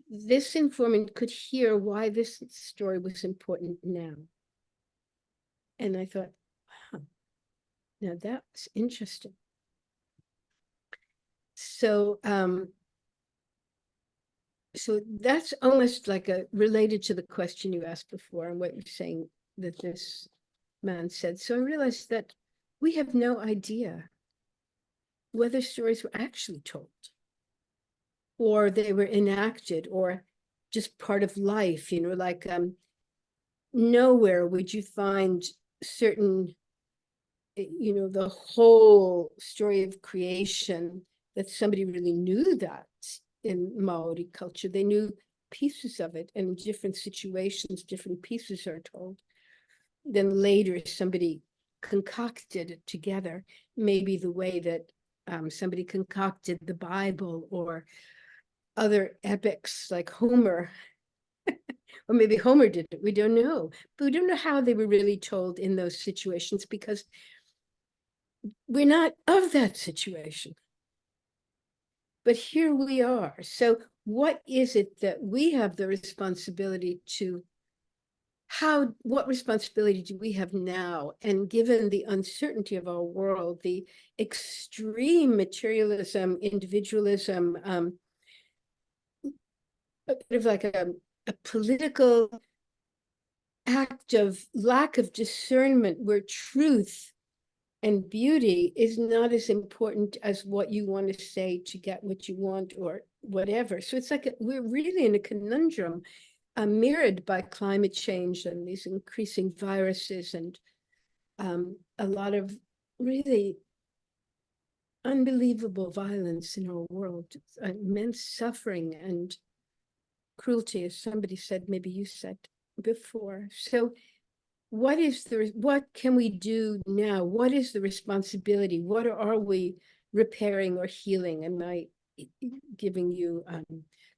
this informant could hear why this story was important now. And I thought, wow, now that's interesting. So, so that's almost like related to the question you asked before and what you're saying that this man said. So I realized that we have no idea whether stories were actually told or they were enacted or just part of life, like nowhere would you find certain, the whole story of creation that somebody really knew that in Maori culture. They knew pieces of it, and in different situations, different pieces are told. Then later, somebody concocted it together, maybe the way that somebody concocted the Bible or other epics like Homer. Or maybe Homer did it, we don't know. But we don't know how they were really told in those situations because we're not of that situation. But here we are. So what is it that we have the responsibility to, what responsibility do we have now? And given the uncertainty of our world, the extreme materialism, individualism, sort of like a political act of lack of discernment where truth and beauty is not as important as what you want to say to get what you want or whatever. So it's like we're really in a conundrum mirrored by climate change and these increasing viruses and a lot of really unbelievable violence in our world, immense suffering and cruelty, as somebody said, maybe you said before. So what can we do now? What is the responsibility? What are we repairing or healing? Am I giving you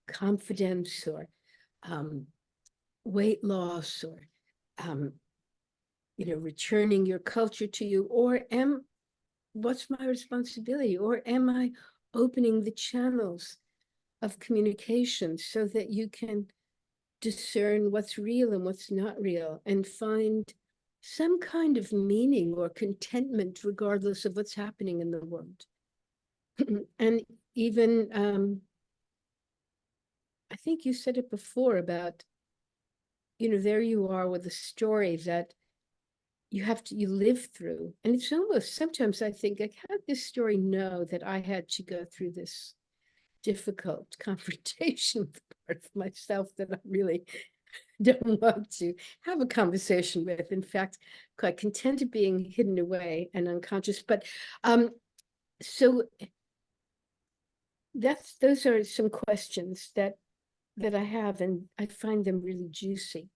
confidence or weight loss or returning your culture to you? Or what's my responsibility? Or am I opening the channels of communication so that you can discern what's real and what's not real and find some kind of meaning or contentment regardless of what's happening in the world? And even I think you said it before about, there you are with a story that you live through. And it's almost, sometimes I think, like, how did this story know that I had to go through this difficult confrontation with part of myself that I really don't want to have a conversation with. In fact, quite contented being hidden away and unconscious. But so those are some questions that I have, and I find them really juicy,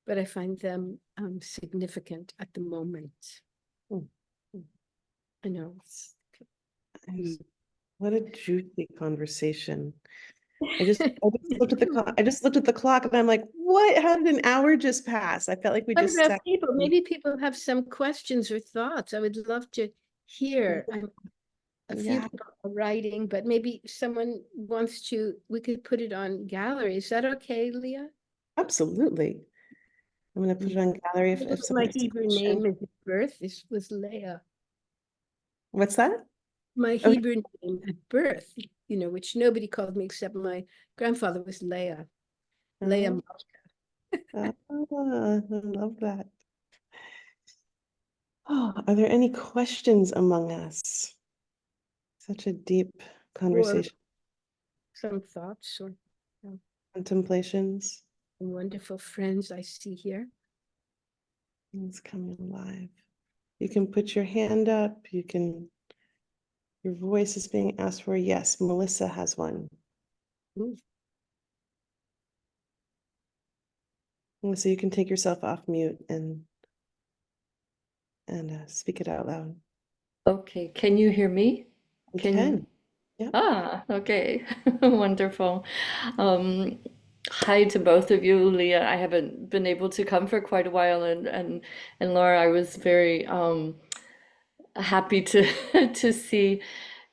but I find them significant at the moment. Mm. I know. What a juicy conversation. I just looked at the clock and I'm like, what? How did an hour just pass? I felt like we What just about sat. people? Maybe people have some questions or thoughts. I would love to hear. A few Yeah, people are writing, but maybe someone wants to, we could put it on gallery. Is that okay, Leah? absolutely. I'm gonna put it on gallery if My somebody's Hebrew question. name at birth was Leah. What's that? My Okay. Hebrew name at birth, which nobody called me except my grandfather, was Leah. Leah. Oh, I love that. Oh, are there any questions among us? Such a deep Or conversation. some thoughts or Contemplations. wonderful friends I see here. It's coming alive. You can put your hand up. Your voice is being asked for. Yes, Melissa has one. Ooh. Melissa, you can take yourself off mute and speak it out loud. Okay, can you hear me? You Can can. Yeah. okay. Wonderful. Um, Hi to both of you, Leah. I haven't been able to come for quite a while, and Laura, I was very happy to to see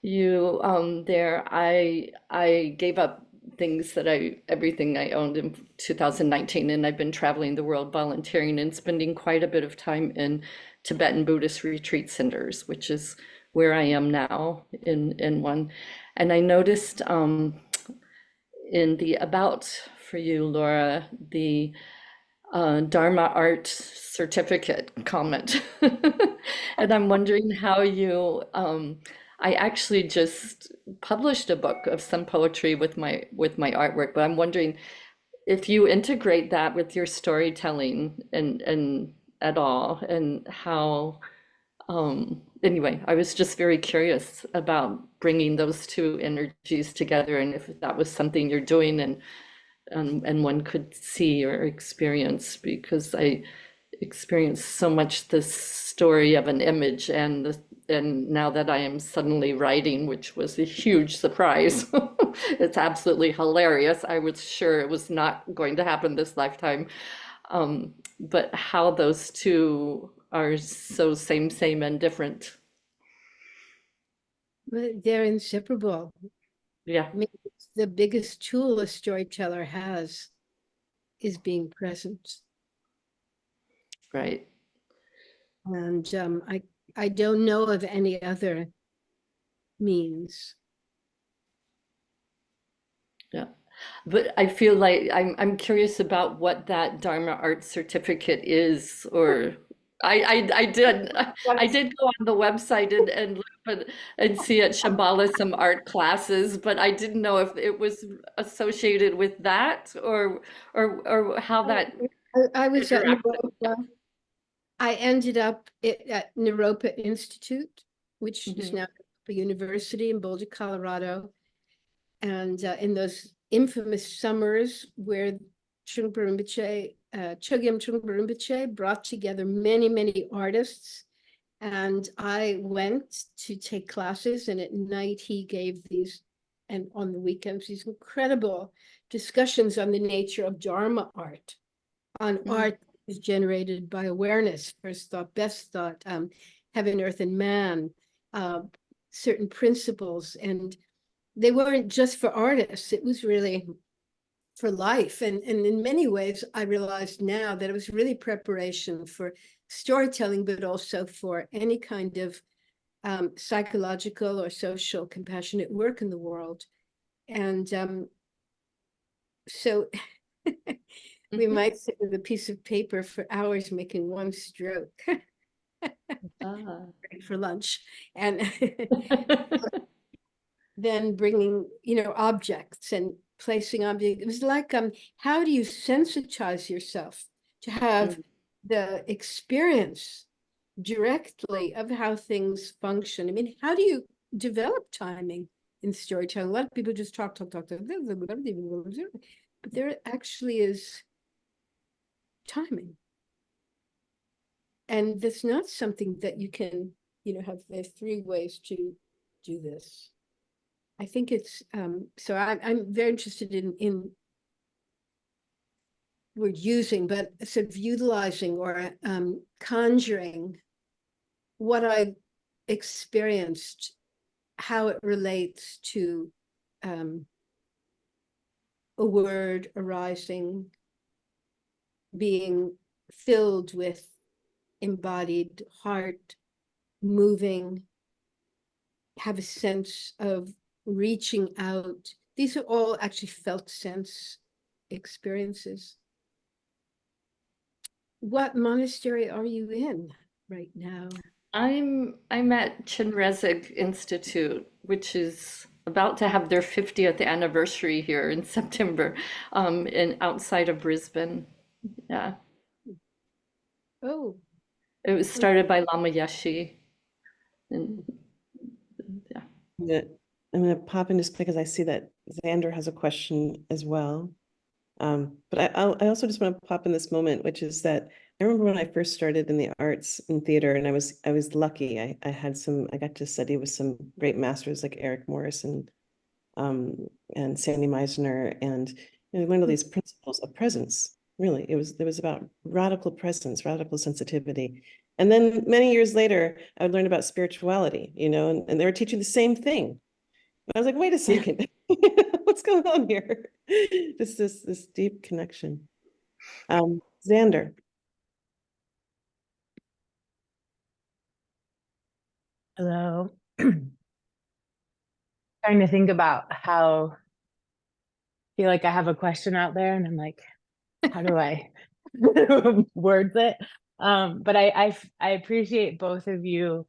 you there. I gave up things that everything I owned in 2019, and I've been traveling the world volunteering and spending quite a bit of time in Tibetan Buddhist retreat centers, which is where I am now in one. And I noticed in the about for you, Laura, the Dharma art certificate comment. And I'm wondering how I actually just published a book of some poetry with my artwork, but I'm wondering if you integrate that with your storytelling and at all, and how, anyway, I was just very curious about bringing those two energies together, and if that was something you're doing and one could see or experience, because I experienced so much this story of an image, and now that I am suddenly writing, which was a huge surprise. It's absolutely hilarious. I was sure it was not going to happen this lifetime. But how those two are so same and different. But they're inseparable. Yeah, I mean, the biggest tool a storyteller has is being present. right. And I don't know of any other means. Yeah. But I feel like I'm curious about what that Dharma art certificate is, or I did go on the website and look and see at Shambhala some art classes, but I didn't know if it was associated with that, or how that I was at interacts with it. Naropa. I ended up at Naropa Institute, which is Mhm. now a university in Boulder, Colorado. And in those infamous summers where Trungpa Rinpoche, Chogyam Trungpa Rinpoche brought together many, many artists. And I went to take classes, and at night he gave these, and on the weekends, these incredible discussions on the nature of Dharma art, on Mm. art that is generated by awareness, first thought, best thought, heaven, earth, and man, certain principles. And they weren't just for artists, it was really for life. And in many ways, I realized now that it was really preparation for storytelling, but also for any kind of psychological or social compassionate work in the world. And so we Mhm. might sit with a piece of paper for hours making one stroke Ah. for lunch. And then bringing, objects and placing objects. It was like, how do you sensitize yourself to have the experience directly of how things function? I mean, how do you develop timing in storytelling? A lot of people just talk, but there actually is timing. And that's not something that you can, there's 3 ways to do this. I think it's, so I'm very interested in we're using, but sort of utilizing or conjuring what I've experienced, how it relates to a word arising, being filled with embodied heart, moving, have a sense of reaching out. These are all actually felt sense experiences. What monastery are you in right now? I'm at Chinrezig Institute, which is about to have their 50th anniversary here in September, in outside of Brisbane. Yeah. Oh, It was started by Lama Yeshe. And yeah. I'm gonna pop in just because I see that Xander has a question as well. But I also just want to pop in this moment, which is that I remember when I first started in the arts and theater, and I was lucky. I got to study with some great masters like Eric Morris and Sandy Meisner, and I learned all these principles of presence. Really, it was about radical presence, radical sensitivity. And then many years later, I would learn about spirituality, and they were teaching the same thing. I was like, wait a second, what's going on here? Just this deep connection. Xander. Hello. Trying to think about how I feel like I have a question out there, and I'm like, how do I words it? But I appreciate both of you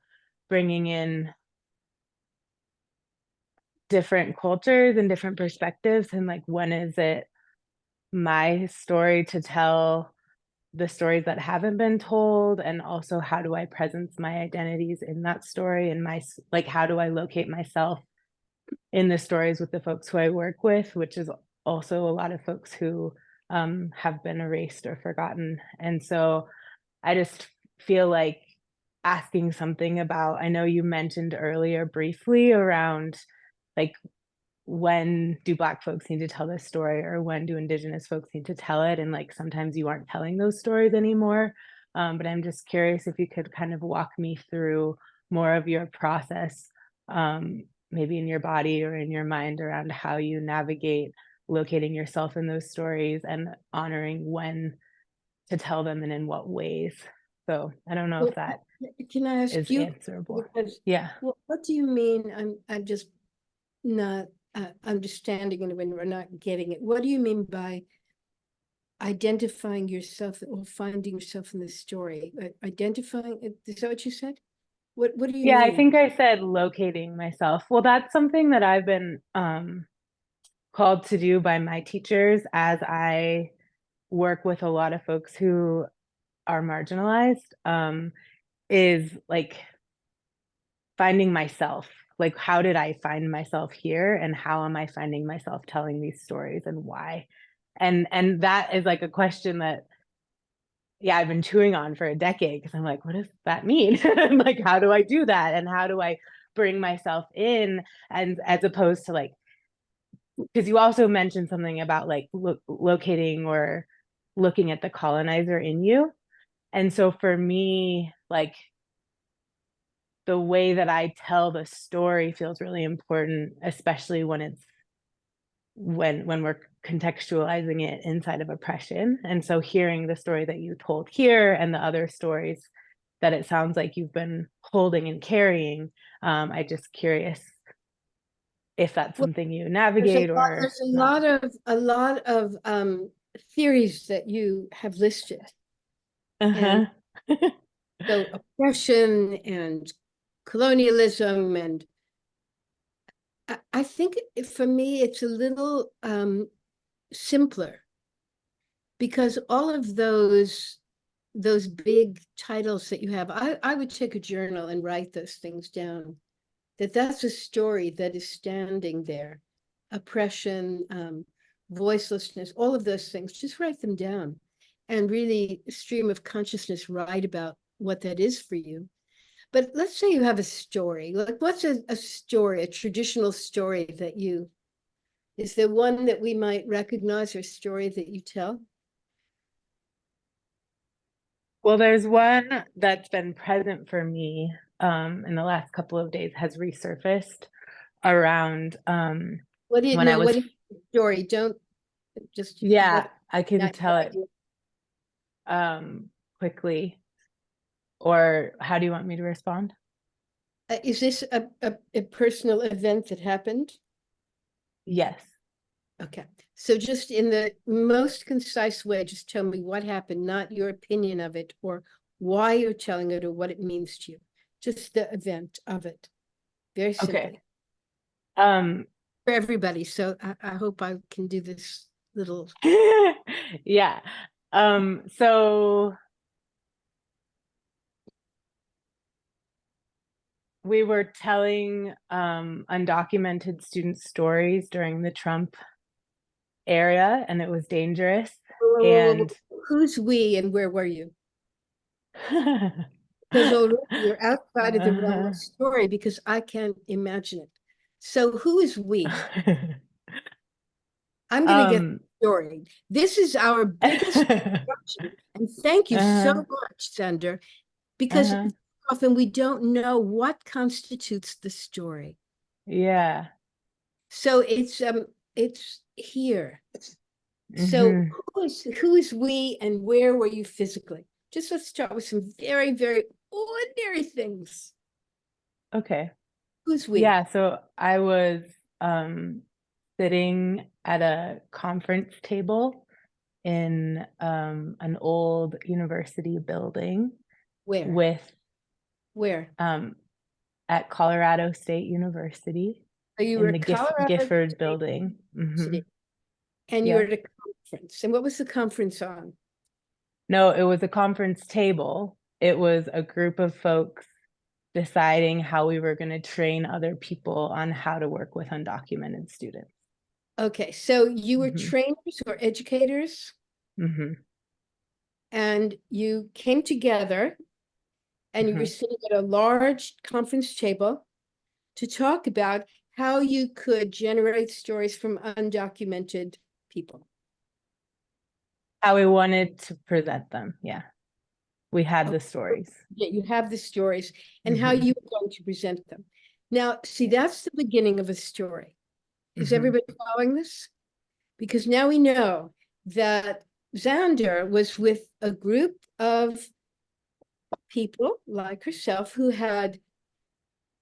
bringing in different cultures and different perspectives, and like, when is it my story to tell the stories that haven't been told, and also how do I presence my identities in that story, and how do I locate myself in the stories with the folks who I work with, which is also a lot of folks who have been erased or forgotten. And so I just feel like asking something about, I know you mentioned earlier briefly around like, when do Black folks need to tell this story, or when do Indigenous folks need to tell it? And like, sometimes you aren't telling those stories anymore. But I'm just curious if you could kind of walk me through more of your process, maybe in your body or in your mind, around how you navigate locating yourself in those stories and honoring when to tell them and in what ways. So I don't know if that can I ask is you? answerable. Because, Yeah. what do you mean? I'm just not understanding it when we're not getting it. What do you mean by identifying yourself or finding yourself in the story? Identifying, is that what you said? What do you Yeah, mean? I think I said locating myself. Well, that's something that I've been called to do by my teachers as I work with a lot of folks who are marginalized, is like finding myself. Like, how did I find myself here, and how am I finding myself telling these stories, and why? And that is like a question that, yeah, I've been chewing on for a decade, because I'm like, what does that mean? And like, how do I do that? And how do I bring myself in? And as opposed to like, because you also mentioned something about like locating or looking at the colonizer in you. And so for me, like, the way that I tell the story feels really important, especially when it's when we're contextualizing it inside of oppression. And so hearing the story that you told here and the other stories that it sounds like you've been holding and carrying, I just curious if that's something you navigate or there's not. a lot of theories that you have listed. And so oppression and colonialism, and I think for me, it's a little simpler because all of those big titles that you have, I would take a journal and write those things down. That's a story that is standing there. Oppression, voicelessness, all of those things, just write them down and really stream of consciousness write about what that is for you. But let's say you have a story, like what's a story, a traditional story that is there one that we might recognize or story that you tell? Well, there's one that's been present for me in the last couple of days, has resurfaced around What do you when know? I was What is the story? Don't just yeah, I can not tell it quickly. Or how do you want me to respond? Is this a personal event that happened? Yes. Okay, so just in the most concise way, just tell me what happened, not your opinion of it or why you're telling it or what it means to you. Just the event of it. Very simply. Okay. Um, For everybody. So I hope I can do this little. yeah. So we were telling undocumented student stories during the Trump era, and it was dangerous. And Who's we and where were you? Because already you're outside of the realm of story because I can't imagine it. So who is we? I'm going to get the story. This is our biggest discussion. And thank you so much, Sander, because often we don't know what constitutes the story. Yeah. So it's here. So who is we and where were you physically? Just let's start with some very, very ordinary things. Okay. Who's we? Yeah, so I was sitting at a conference table in an old university building. Where? At Colorado State University. So you in were the Colorado Gifford State building. University, and you were at a conference. And what was the conference on? No, it was a conference table. It was a group of folks deciding how we were going to train other people on how to work with undocumented students. Okay, so you were trainers or educators, and you came together and you were sitting at a large conference table to talk about how you could generate stories from undocumented people. How we wanted to present them. Yeah. We had the stories. Yeah, you have the stories and how you were going to present them. Now, see, that's the beginning of a story. Is everybody following this? Because now we know that Xander was with a group of people like herself who had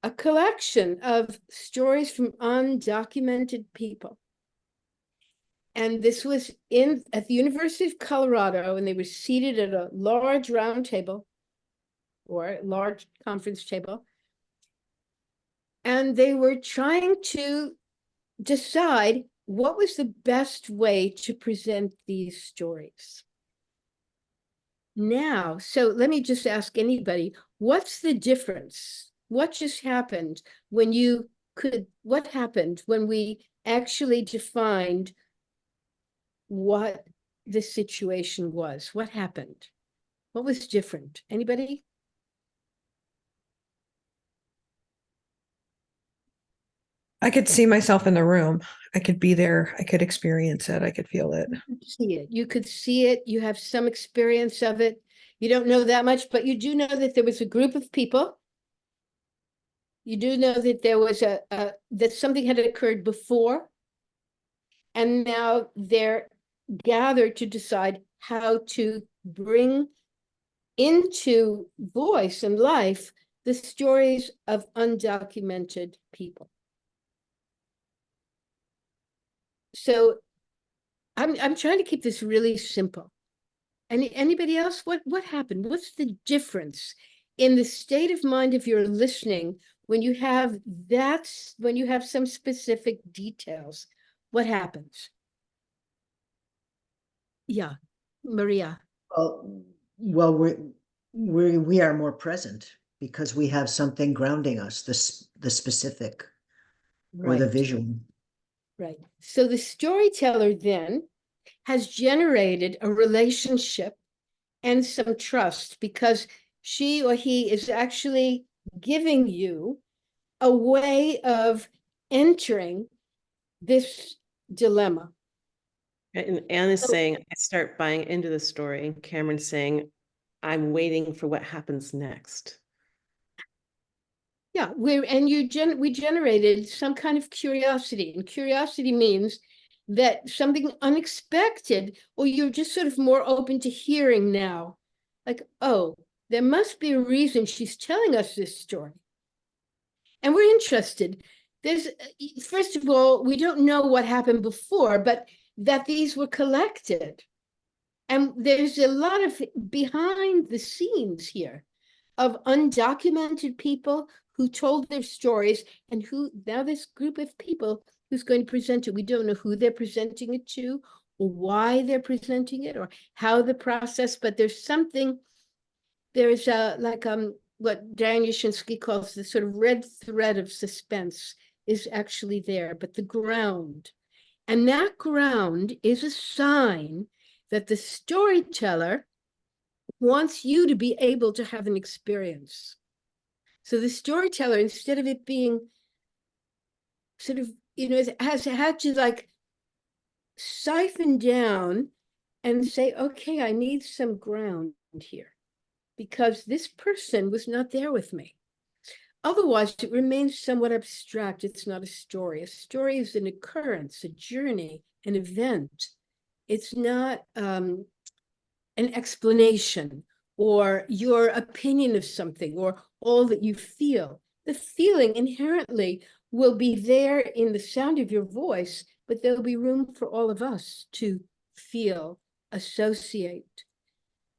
a collection of stories from undocumented people. And this was at the University of Colorado, and they were seated at a large round table or large conference table. And they were trying to decide what was the best way to present these stories. Now, so let me just ask anybody, what's the difference? What just happened when what happened when we actually defined what the situation was? What happened? What was different? Anybody? I could see myself in the room. I could be there. I could experience it. I could feel it. You could see it. You have some experience of it. You don't know that much, but you do know that there was a group of people. You do know that there was that something had occurred before. And now they're gathered to decide how to bring into voice and life the stories of undocumented people. So I'm trying to keep this really simple. Anybody else? What happened? What's the difference in the state of mind if you're listening when you have when you have some specific details, what happens? Yeah, Maria. Well, we are more present because we have something grounding us, the specific or the Right, visual. right. So the storyteller then has generated a relationship and some trust because she or he is actually giving you a way of entering this dilemma. And Anne is So- saying, I start buying into the story, and Cameron's saying, I'm waiting for what happens next. Yeah, we generated some kind of curiosity, and curiosity means that something unexpected, or you're just sort of more open to hearing now. Like, oh, there must be a reason she's telling us this story. And we're interested. There's, first of all, we don't know what happened before, but that these were collected. And there's a lot of behind the scenes here of undocumented people who told their stories and who now this group of people who's going to present it. We don't know who they're presenting it to or why they're presenting it or how the process, but there's something, there's like what Diane Yashinsky calls the sort of red thread of suspense is actually there, but the ground. And that ground is a sign that the storyteller wants you to be able to have an experience. So the storyteller, instead of it being sort of, has had to like siphon down and say, okay, I need some ground here because this person was not there with me. Otherwise, it remains somewhat abstract. It's not a story. A story is an occurrence, a journey, an event. It's not an explanation or your opinion of something or all that you feel. The feeling inherently will be there in the sound of your voice, but there'll be room for all of us to feel, associate,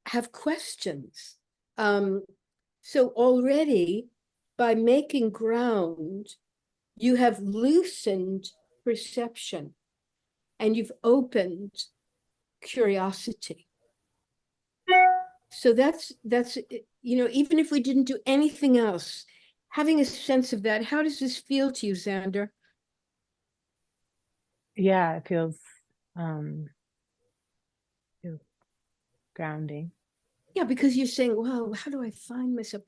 have questions. So already by making ground, you have loosened perception and you've opened curiosity. So that's even if we didn't do anything else, having a sense of that, how does this feel to you, Xander? Yeah, it feels grounding. Yeah, because you're saying, well, how do I find myself?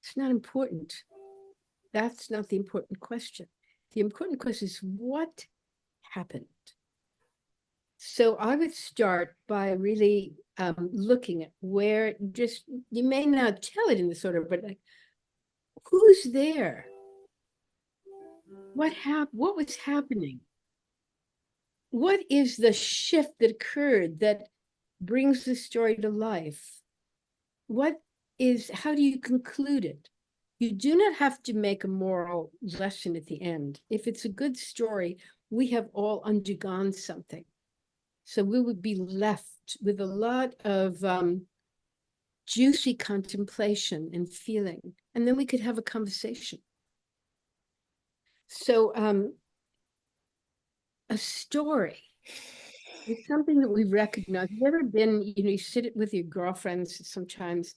It's not important. That's not the important question. The important question is what happened? So I would start by really looking at where just, you may not tell it in this order, but like, who's there? What was happening? What is the shift that occurred that brings the story to life? How do you conclude it? You do not have to make a moral lesson at the end. If it's a good story, we have all undergone something. So we would be left with a lot of juicy contemplation and feeling, and then we could have a conversation. So a story is something that we recognize. You've ever been, you sit with your girlfriends sometimes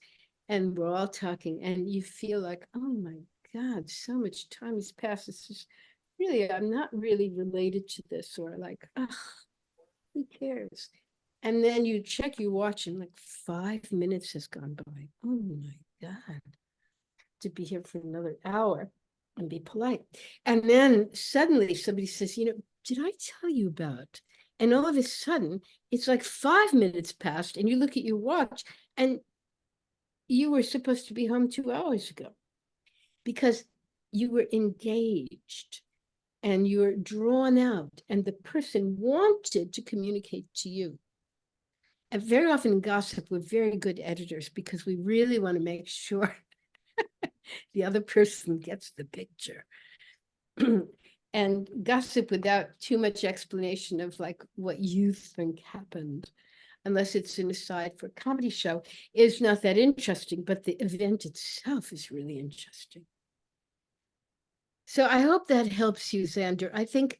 and we're all talking and you feel like, oh my God, so much time has passed. This is really, I'm not really related to this, or like, ugh, who cares? And then you check your watch and like 5 minutes has gone by. Oh my God, to be here for another hour and be polite. And then suddenly somebody says, did I tell you about? And all of a sudden, it's like 5 minutes passed and you look at your watch and you were supposed to be home 2 hours ago because you were engaged and you're drawn out and the person wanted to communicate to you. And very often in gossip, we're very good editors because we really want to make sure the other person gets the picture. And gossip without too much explanation of like what you think happened, unless it's an aside for a comedy show, is not that interesting, but the event itself is really interesting. So I hope that helps you, Xander. I think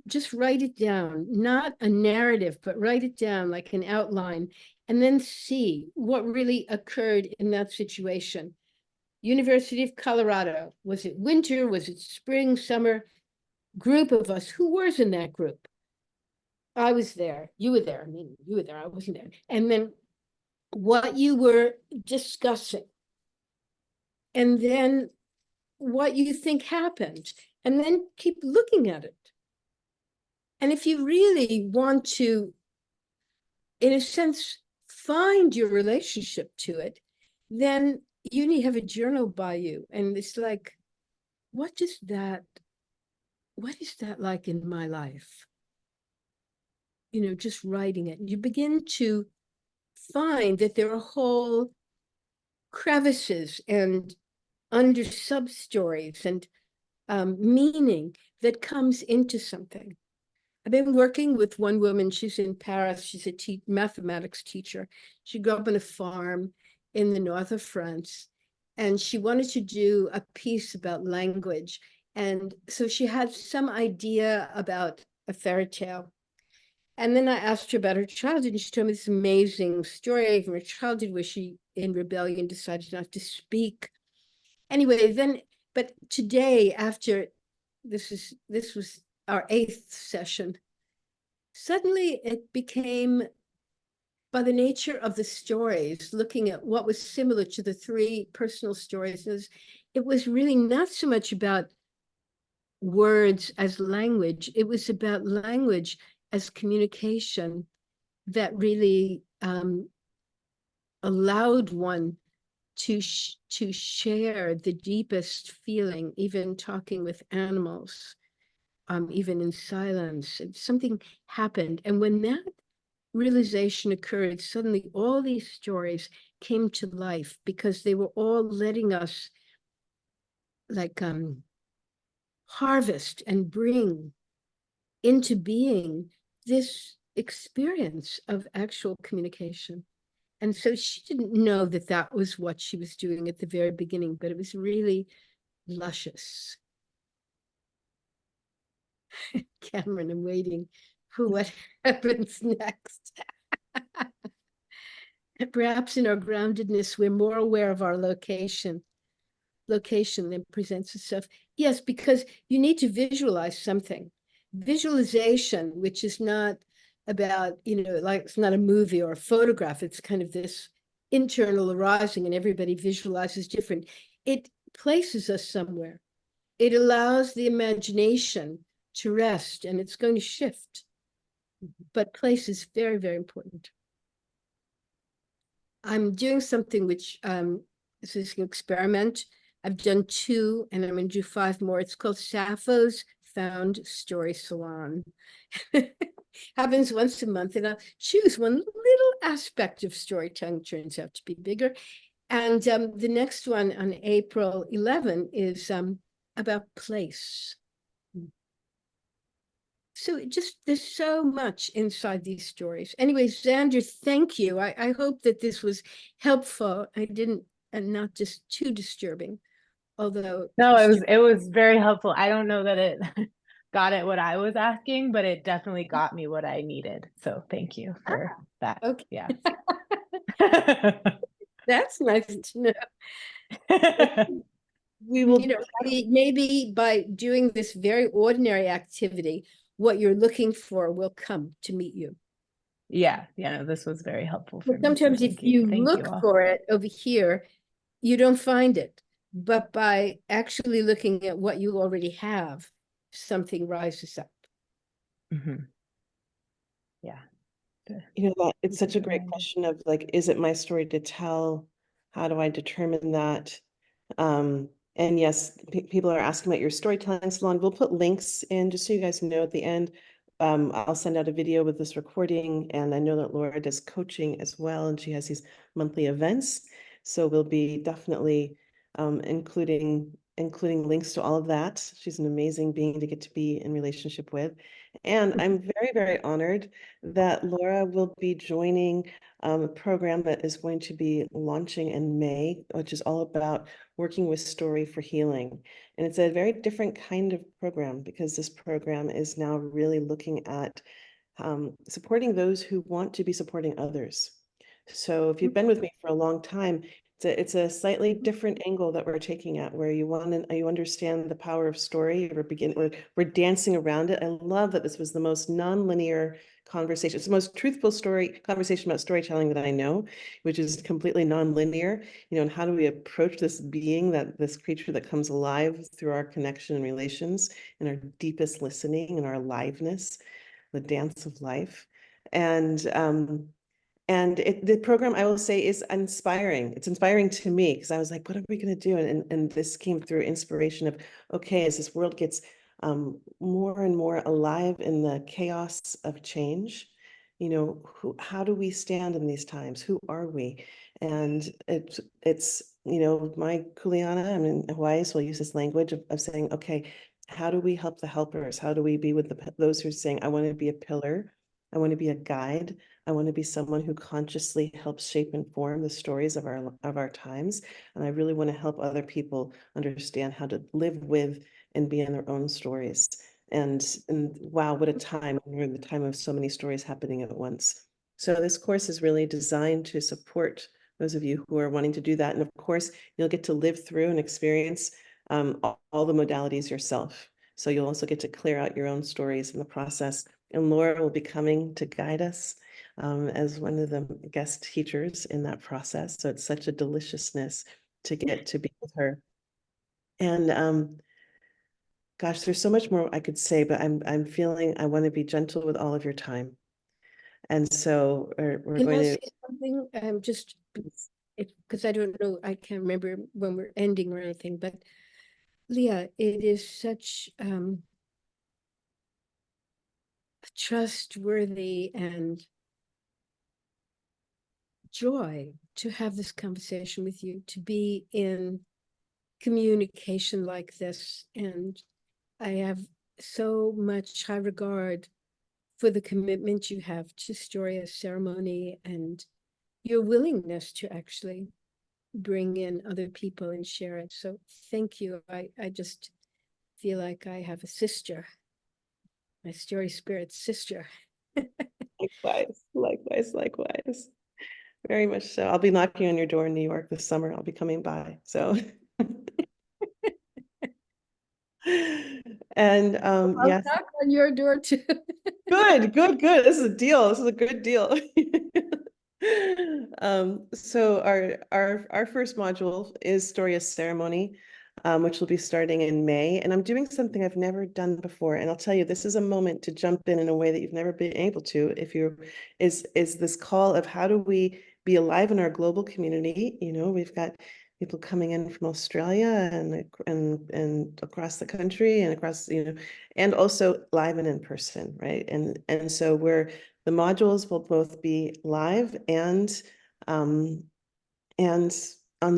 just write it down, not a narrative, but write it down like an outline, and then see what really occurred in that situation. University of Colorado, was it winter? Was it spring, summer? Group of us, who was in that group? I was there, you were there, I mean, you were there, I wasn't there. And then what you were discussing, and then what you think happened, and then keep looking at it. And if you really want to, in a sense, find your relationship to it, then you need to have a journal by you. And it's like, what is that like in my life? You know, just writing it. You begin to find that there are whole crevices and under sub-stories and meaning that comes into something. I've been working with one woman, she's in Paris, she's a mathematics teacher. She grew up on a farm in the north of France, and she wanted to do a piece about language. And so she had some idea about a fairy tale. And then I asked her about her childhood, and she told me this amazing story from her childhood where she, in rebellion, decided not to speak. Anyway, then, but today, after this was our 8th session, suddenly it became, by the nature of the stories, looking at what was similar to the 3 personal stories, it was really not so much about words as language, it was about language as communication that really allowed one to share the deepest feeling, even talking with animals, even in silence. Something happened. And when that realization occurred, suddenly all these stories came to life because they were all letting us like harvest and bring into being this experience of actual communication. And so she didn't know that that was what she was doing at the very beginning, but it was really luscious. Cameron, I'm waiting for what happens next. Perhaps in our groundedness, we're more aware of our location that presents itself. Yes, because you need to visualize something. Visualization, which is not about, you know, like it's not a movie or a photograph, it's kind of this internal arising, and everybody visualizes different. It places us somewhere. It allows the imagination to rest, and it's going to shift. But place is very, very important. I'm doing something which this is an experiment. I've done 2, and I'm going to do 5 more. It's called Sappho's Found Story Salon. Happens once a month, and I'll choose one little aspect of storytelling, turns out to be bigger. And the next one on April 11 is about place. So there's so much inside these stories. Anyway, Xander, thank you. I hope that this was helpful. And not just too disturbing, although. No, it was very helpful. I don't know that it got at what I was asking, but it definitely got me what I needed. So thank you for that. Okay. Yeah. That's nice to know. We will, you know, maybe by doing this very ordinary activity, what you're looking for will come to meet you. Yeah, no, this was very helpful for But me. sometimes if you Thank look all. for it over here, you don't find it. But by actually looking at what you already have, something rises up. Mm-hmm. Yeah. you know, that it's such a great Reminder. question of like, is it my story to tell? How do I determine that? And yes, people are asking about your storytelling salon. We'll put links in just so you guys know at the end. I'll send out a video with this recording, and I know that Laura does coaching as well, and she has these monthly events. So we'll be definitely including including links to all of that. She's an amazing being to get to be in relationship with. And I'm very, very honored that Laura will be joining a program that is going to be launching in May, which is all about working with story for healing. And it's a very different kind of program because this program is now really looking at supporting those who want to be supporting others. So if you've been with me for a long time, it's a slightly different angle that we're taking at where you understand the power of story. We're dancing around it. I love that this was the most non-linear conversation. It's the most truthful conversation about storytelling that I know, which is completely non-linear. And how do we approach this being, this creature that comes alive through our connection and relations and our deepest listening and our aliveness, the dance of life. And the program, I will say, is inspiring. It's inspiring to me because I was like, what are we going to do? And this came through inspiration of, okay, as this world gets more and more alive in the chaos of change, how do we stand in these times? Who are we? And it's my Kuleana, I'm in Hawaii, so I'll use this language of saying, okay, how do we help the helpers? How do we be with those who are saying, I want to be a pillar, I want to be a guide, I want to be someone who consciously helps shape and form the stories of our times. And I really want to help other people understand how to live with and be in their own stories. And wow, what a time. We're in the time of so many stories happening at once. So this course is really designed to support those of you who are wanting to do that. And of course, you'll get to live through and experience all the modalities yourself. So you'll also get to clear out your own stories in the process. And Laura will be coming to guide us as one of the guest teachers in that process. So it's such a deliciousness to get to be with her. And gosh, there's so much more I could say, but I'm feeling I want to be gentle with all of your time. And so we're Can going I to. say something? Just because I don't know, I can't remember when we're ending or anything, but Leah, it is such a trustworthy and joy to have this conversation with you, to be in communication like this. And I have so much high regard for the commitment you have to story as ceremony and your willingness to actually bring in other people and share it. So thank you. I just feel like I have a sister, my story spirit sister. Likewise. Very much so. I'll be knocking on your door in New York this summer. I'll be coming by. So and I'll yes. knock on your door too. Good. This is a deal. This is a good deal. So our first module is Story as Ceremony, which will be starting in May. And I'm doing something I've never done before. And I'll tell you, this is a moment to jump in a way that you've never been able to. Is this call of how do we be alive in our global community? We've got people coming in from Australia and across the country and across, and also live and in person, right? And so the modules will both be live and on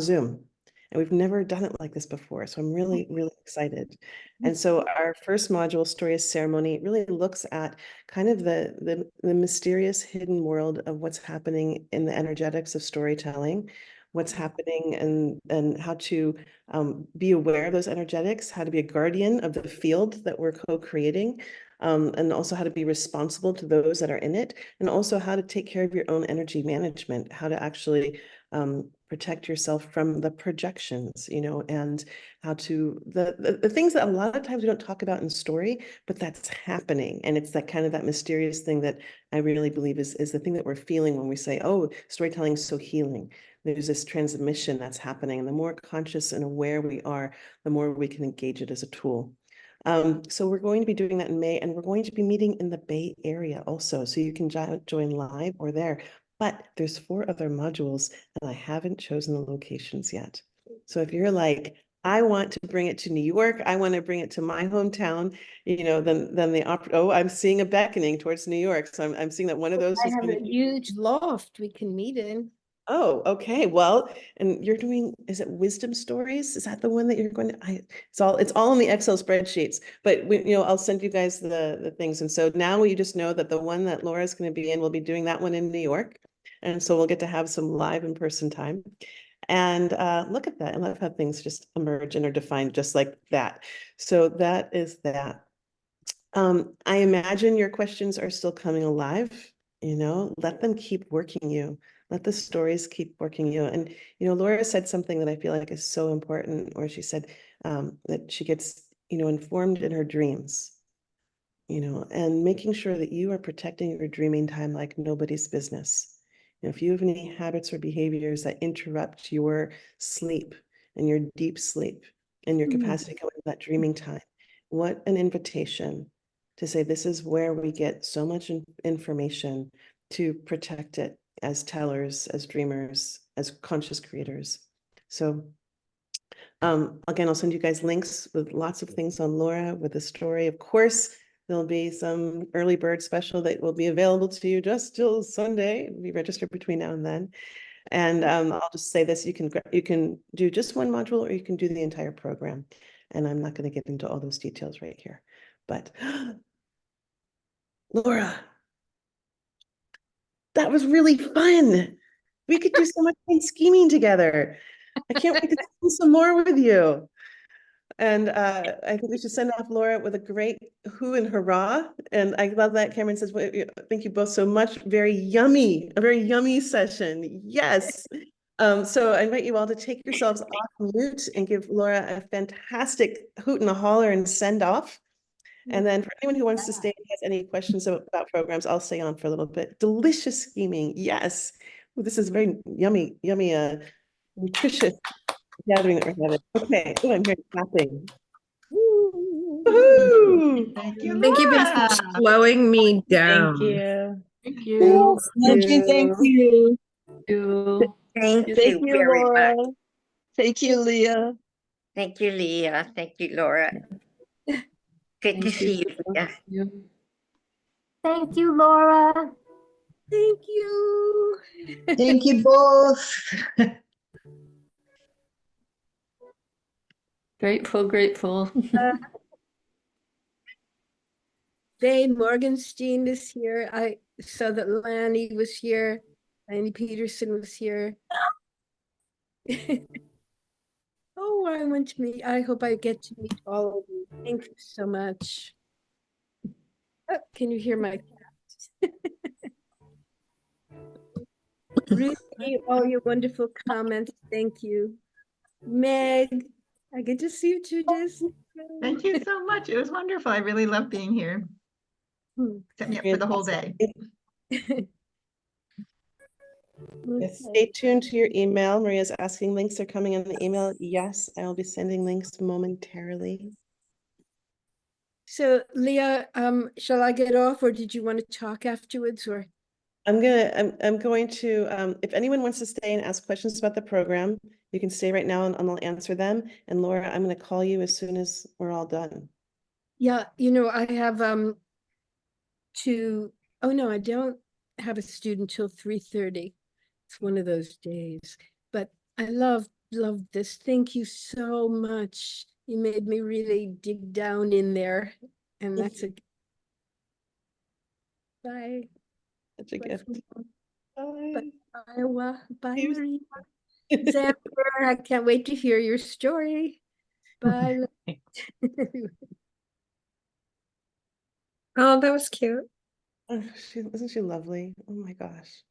Zoom. And we've never done it like this before. So I'm really, really excited. And so our first module, Story as Ceremony, really looks at kind of the mysterious hidden world of what's happening in the energetics of storytelling, what's happening and how to be aware of those energetics, how to be a guardian of the field that we're co-creating, and also how to be responsible to those that are in it, and also how to take care of your own energy management, how to actually protect yourself from the projections, and how to the things that a lot of times we don't talk about in story, but that's happening. And it's that kind of that mysterious thing that I really believe is the thing that we're feeling when we say, oh, storytelling is so healing. There's this transmission that's happening. And the more conscious and aware we are, the more we can engage it as a tool. So we're going to be doing that in May, and we're going to be meeting in the Bay Area also. So you can join live or there. But there's 4 other modules, and I haven't chosen the locations yet. So if you're like, I want to bring it to New York, I want to bring it to my hometown, then I'm seeing a beckoning towards New York. So I'm seeing that one of those I is have going a to be. huge loft we can meet in. Oh, okay. Well, and you're doing, is it wisdom stories? Is that the one that you're going to, it's all in the Excel spreadsheets, but I'll send you guys the things. And so now you just know that the one that Laura's going to be in, we'll be doing that one in New York. And so we'll get to have some live in person time. And look at that. I love how things just emerge and are defined just like that. So that is that. I imagine your questions are still coming alive, let them keep working you. Let the stories keep working you. And, Laura said something that I feel like is so important, where she said that she gets, informed in her dreams, and making sure that you are protecting your dreaming time like nobody's business. If you have any habits or behaviors that interrupt your sleep and your deep sleep and your capacity to go into that dreaming time, what an invitation to say, this is where we get so much information to protect it as tellers, as dreamers, as conscious creators. So again, I'll send you guys links with lots of things on Laura, with the story. Of course, there'll be some early bird special that will be available to you just till Sunday. Be registered between now and then. And I'll just say this, you can do just one module, or you can do the entire program. And I'm not going to get into all those details right here. But Laura, that was really fun. We could do so much fun scheming together. I can't wait to do some more with you. And I think we should send off Laura with a great hoo and hurrah. And I love that Cameron says, well, thank you both so much. A very yummy session. Yes. So I invite you all to take yourselves off mute and give Laura a fantastic hoot and a holler and send off. And then for anyone who wants to stay and has any questions about programs, I'll stay on for a little bit. Delicious scheming. Yes. Well, this is very yummy, nutritious gathering that we're having. Okay. Oh, I'm hearing clapping. Woohoo! Thank you, I think you've been Laura. slowing me down. Thank you. Thank you. Thank you. Thank you. You. Thank You you very Laura. much. Thank you, Leah. Thank you, Leah. Thank you, Laura. Good to Thank see you, Leah. you. Thank you, Laura. Thank you. Thank you both. Grateful. Faye Morgenstein is here. I saw that Lanny was here. Lanny Peterson was here. Oh, I want to meet. I hope I get to meet all of you. Thank you so much. Oh, can you hear my cat? Ruthie, all your wonderful comments. Thank you. Meg, I get to see you too, Disney. Thank you so much. It was wonderful. I really love being here. Set me up for the whole day. Yes, stay tuned to your email. Maria's asking, links are coming in the email. Yes, I will be sending links momentarily. So Leah, shall I get off, or did you want to talk afterwards, or? I'm going to, if anyone wants to stay and ask questions about the program, you can stay right now and I'll answer them. And Laura, I'm going to call you as soon as we're all done. Yeah, I have oh no, I don't have a student till 3:30. It's one of those days, but I love this. Thank you so much. You made me really dig down in there, and that's a bye. Such a gift. Bye, Bye. Iowa. Bye, Cheers. Maria. Xander, I can't wait to hear your story. Bye. Oh, that was cute. Oh, isn't she lovely? Oh my gosh.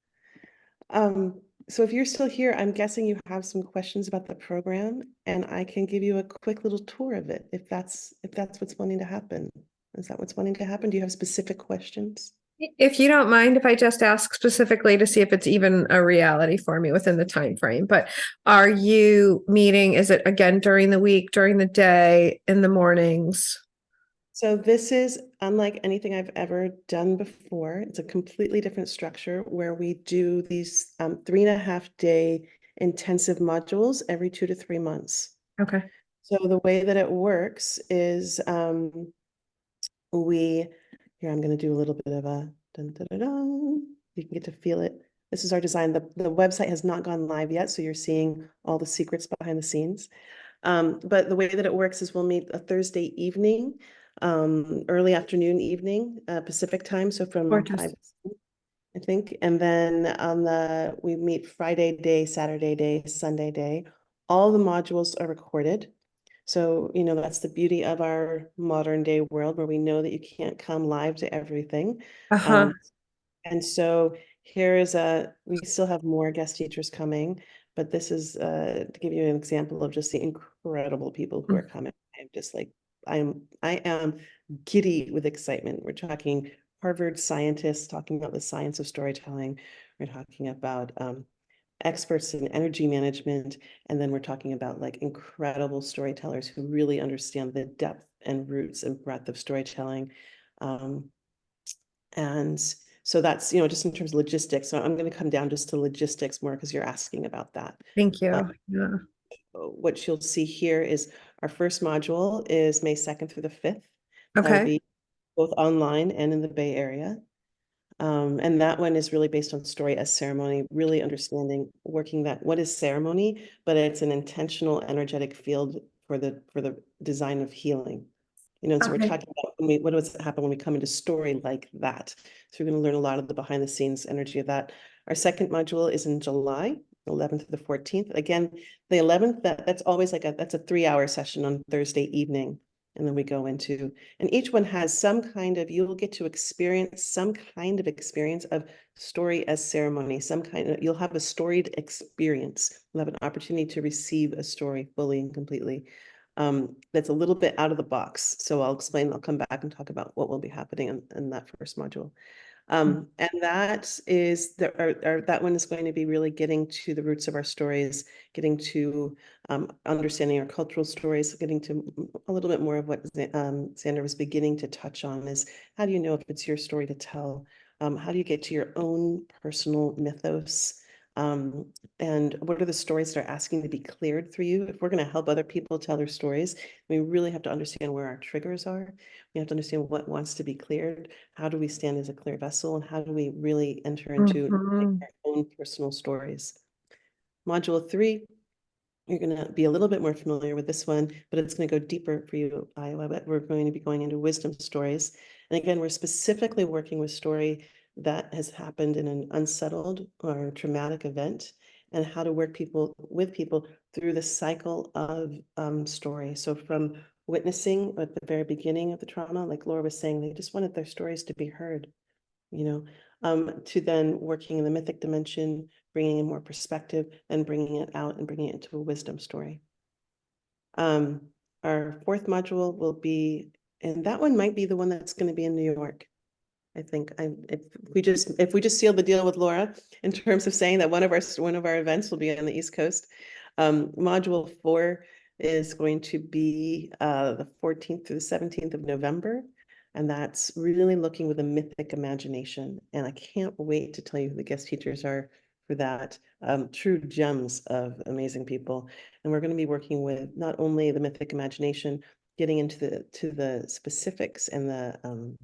So if you're still here, I'm guessing you have some questions about the program, and I can give you a quick little tour of it if that's what's wanting to happen. Is that what's wanting to happen? Do you have specific questions? If you don't mind, if I just ask specifically to see if it's even a reality for me within the time frame, but are you meeting, is it again during the week, during the day, in the mornings? So this is unlike anything I've ever done before. It's a completely different structure where we do these 3.5-day intensive modules every 2 to 3 months. Okay. So the way that it works is here I'm going to do a little bit of a dun, dun, dun, dun. You can get to feel it. This is our design. The website has not gone live yet, so you're seeing all the secrets behind the scenes. But the way that it works is we'll meet a Thursday evening, early afternoon, evening, Pacific time, so from Gorgeous. 5, I think. And then we meet Friday day, Saturday day, Sunday day. All the modules are recorded. So, you know, that's the beauty of our modern day world where we know that you can't come live to everything. Uh-huh. And so we still have more guest teachers coming, but this is to give you an example of just the incredible people who are coming. I'm just like, I am giddy with excitement. We're talking Harvard scientists talking about the science of storytelling. We're talking about experts in energy management, and then we're talking about like incredible storytellers who really understand the depth and roots and breadth of storytelling. And so that's, you know, just in terms of logistics. So I'm going to come down just to logistics more because you're asking about that. Thank you. Yeah. What you'll see here is our first module is May 2nd through the 5th. That'll Okay. be both online and in the Bay Area. And that one is really based on story as ceremony, really understanding, working that what is ceremony, but it's an intentional energetic field for the design of healing. You know, and so we're Okay. talking about what does happen when we come into story like that. So we're going to learn a lot of the behind the scenes energy of that. Our second module is in July 11th to the 14th. Again, the 11th, that's always like that's a 3-hour session on Thursday evening. And then we go into, and each one has some kind of, you'll get to experience some kind of experience of story as ceremony, some kind of, you'll have a storied experience. You'll have an opportunity to receive a story fully and completely. That's a little bit out of the box. So I'll explain, I'll come back and talk about what will be happening in that first module. And that is that one is going to be really getting to the roots of our stories, getting to understanding our cultural stories, getting to a little bit more of what Xander was beginning to touch on is how do you know if it's your story to tell? How do you get to your own personal mythos? And what are the stories that are asking to be cleared through you? If we're going to help other people tell their stories, we really have to understand where our triggers are. We have to understand what wants to be cleared. How do we stand as a clear vessel? And how do we really enter into Mhm. our own personal stories? Module 3, you're going to be a little bit more familiar with this one, but it's going to go deeper for you, Iowa. But we're going to be going into wisdom stories. And again, we're specifically working with story that has happened in an unsettled or traumatic event and how to work with people through the cycle of story. So from witnessing at the very beginning of the trauma, like Laura was saying, they just wanted their stories to be heard, you know, to then working in the mythic dimension, bringing in more perspective and bringing it out and bringing it into a wisdom story. Our fourth module will be, and that one might be the one that's going to be in New York. I think if we just seal the deal with Laura in terms of saying that one of our events will be on the East Coast. Module 4 is going to be the 14th through the 17th of November. And that's really looking with a mythic imagination. And I can't wait to tell you who the guest teachers are for that. True gems of amazing people. And we're going to be working with not only the mythic imagination, getting into the specifics and the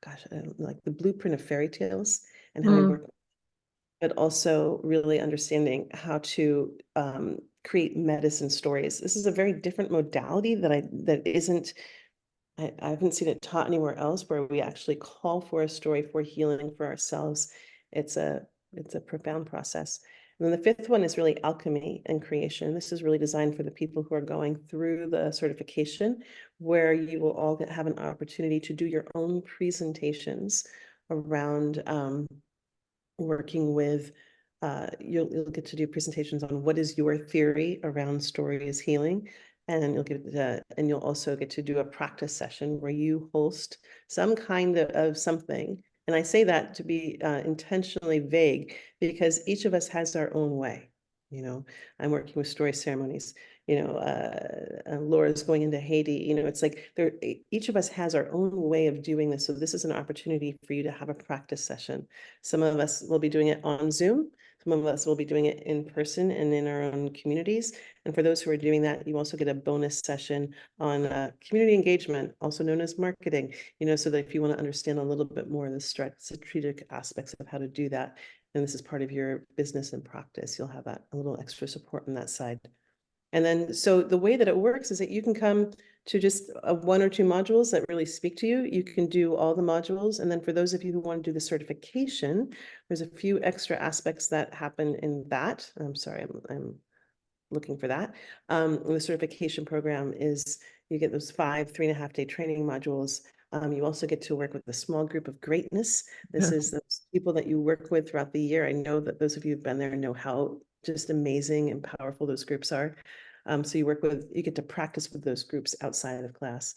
gosh, I don't like the blueprint of fairy tales and how we work, but also really understanding how to create medicine stories. This is a very different modality that isn't, I haven't seen it taught anywhere else where we actually call for a story for healing for ourselves. It's a profound process. And then the fifth one is really alchemy and creation. This is really designed for the people who are going through the certification, where you will all have an opportunity to do your own presentations around working with, you'll get to do presentations on what is your theory around story is healing. And you'll also get to do a practice session where you host some kind of something. And I say that to be intentionally vague because each of us has our own way. You know, I'm working with story ceremonies. You know, Laura's going into Haiti. You know, it's like each of us has our own way of doing this. So this is an opportunity for you to have a practice session. Some of us will be doing it on Zoom. Some of us will be doing it in person and in our own communities. And for those who are doing that, you also get a bonus session on community engagement, also known as marketing, you know, so that if you want to understand a little bit more of the strategic aspects of how to do that, and this is part of your business and practice, you'll have that a little extra support on that side. And then, so the way that it works is that you can come to just one or two modules that really speak to you. You can do all the modules. And then for those of you who want to do the certification, there's a few extra aspects that happen in that. I'm sorry, I'm looking for that. The certification program is you get those 5 3.5-day training modules. You also get to work with a small group of greatness. This is those people that you work with throughout the year. I know that those of you who've been there know how just amazing and powerful those groups are. So you get to practice with those groups outside of class.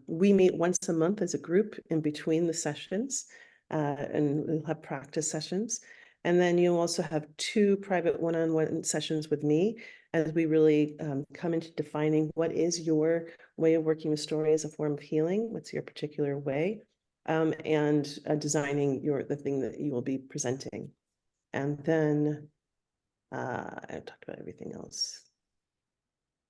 We meet once a month as a group in between the sessions, and we'll have practice sessions. And then you'll also have 2 private one-on-one sessions with me as we really come into defining what is your way of working with story as a form of healing, what's your particular way, and designing the thing that you will be presenting. And then I talked about everything else.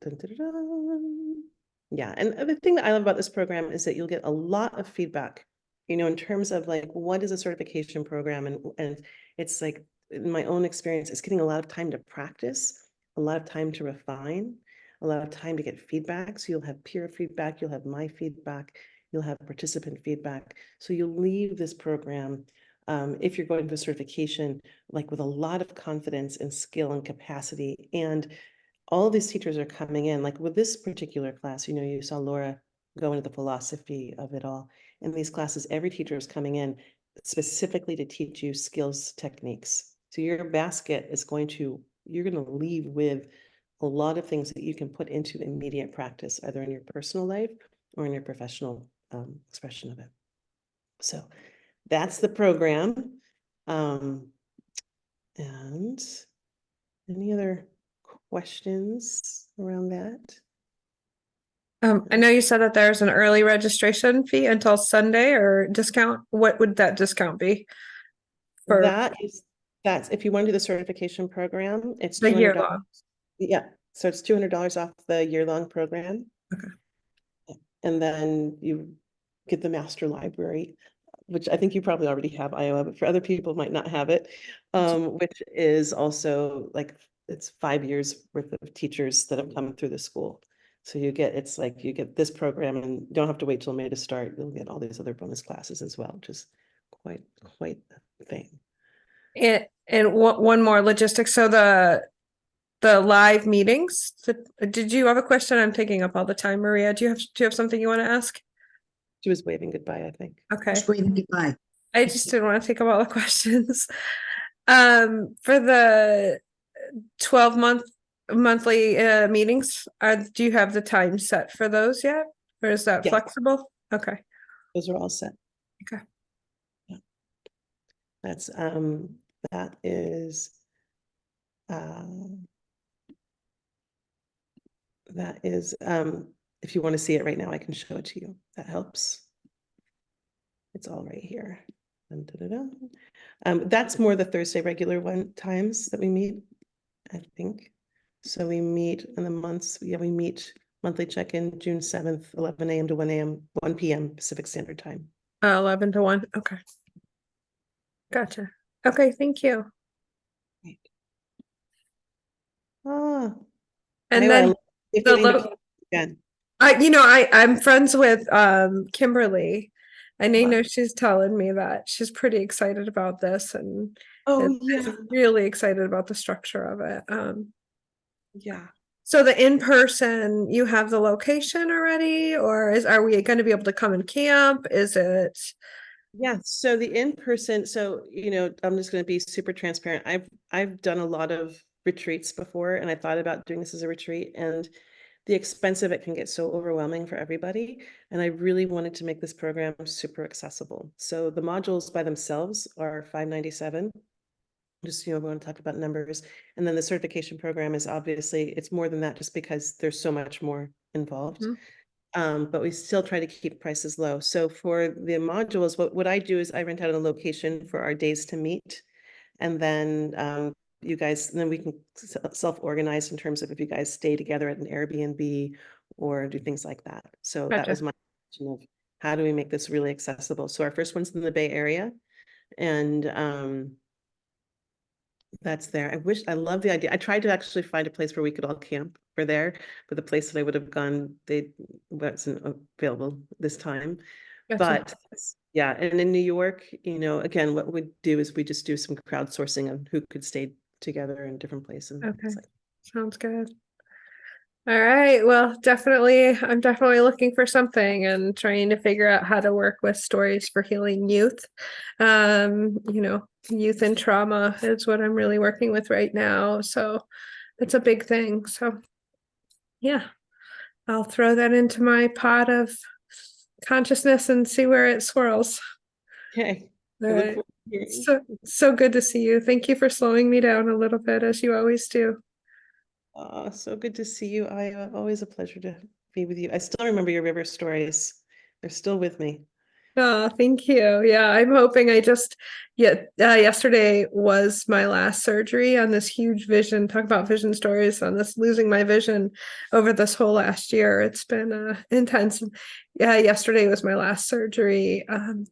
Dun, dun, dun, dun. Yeah, and the thing that I love about this program is that you'll get a lot of feedback, in terms of like, what is a certification program? And it's like, in my own experience, it's getting a lot of time to practice, a lot of time to refine, a lot of time to get feedback. So you'll have peer feedback, you'll have my feedback, you'll have participant feedback. So you'll leave this program, if you're going for certification, like with a lot of confidence and skill and capacity. And all these teachers are coming in, like with this particular class, you saw Laura go into the philosophy of it all. In these classes, every teacher is coming in specifically to teach you skills, techniques. So your basket is you're going to leave with a lot of things that you can put into immediate practice, either in your personal life or in your professional expression of it. So that's the program. And any other questions around that? I know you said that there's an early registration fee until Sunday or discount. What would that discount be? That's if you want to do the certification program, it's the year $200. long. Yeah, so it's $200 off the year-long program. Okay. And then you get the master library, which I think you probably already have, Iowa, but for other people might not have it, which is also like, it's 5 years worth of teachers that have come through the school. So you get this program and you don't have to wait till May to start. You'll get all these other bonus classes as well, which is quite a thing. And one more logistics. So the live meetings, did you have a question? I'm taking up all the time, Maria. Do you have something you want to ask? She was waving goodbye, I think. Okay. Just waving goodbye. I just didn't want to take up all the questions. For the 12-monthly meetings, do you have the time set for those yet? Or is that Yes. flexible? Okay. Those are all set. Okay. Yeah. That's that is if you want to see it right now, I can show it to you. That helps. It's all right here. Dun, dun, dun, dun. That's more the Thursday regular times that we meet, I think. So we meet in the months. Yeah, we meet monthly check-in June 7th, 11 a.m. to 1 p.m. Pacific Standard Time. 11 to 1. Okay. Gotcha. Okay, thank you. Right. And Iowa, then again. I'm friends with Kimberly, and I Wow. know she's telling me that she's pretty excited about this and Yeah. really excited about the structure of it. Yeah. So the in-person, you have the location already, or are we going to be able to come and camp? Is it? Yeah, so the in-person, I'm just going to be super transparent. I've done a lot of retreats before, and I thought about doing this as a retreat, and the expense of it can get so overwhelming for everybody. And I really wanted to make this program super accessible. So the modules by themselves are $597. Just, we want to talk about numbers. And then the certification program is obviously, it's more than that just because there's so much more involved. But we still try to keep prices low. So for the modules, what I do is I rent out a location for our days to meet. And then you guys, then we can self-organize in terms of if you guys stay together at an Airbnb or do things like that. So that was my question of how do we make this really accessible? So our first one's in the Bay Area, and that's there. I love the idea. I tried to actually find a place where we could all camp for there, but the place that I would have gone, they wasn't available this time. Gotcha. But yeah, and in New York, you know, again, what we do is we just do some crowdsourcing on who could stay together in different places. Okay. Sounds good. All right. Well, I'm definitely looking for something and trying to figure out how to work with stories for healing youth. Youth and trauma is what I'm really working with right now. So it's a big thing. So yeah, I'll throw that into my pot of consciousness and see where it swirls. Okay. All I look right. forward to hearing. So good to see you. Thank you for slowing me down a little bit, as you always do. Oh, so good to see you. Always a pleasure to be with you. I still remember your river stories. They're still with me. Oh, thank you. Yeah, I'm hoping yesterday was my last surgery on this huge vision. Talk about vision stories on this losing my vision over this whole last year. It's been intense. Yeah, yesterday was my last surgery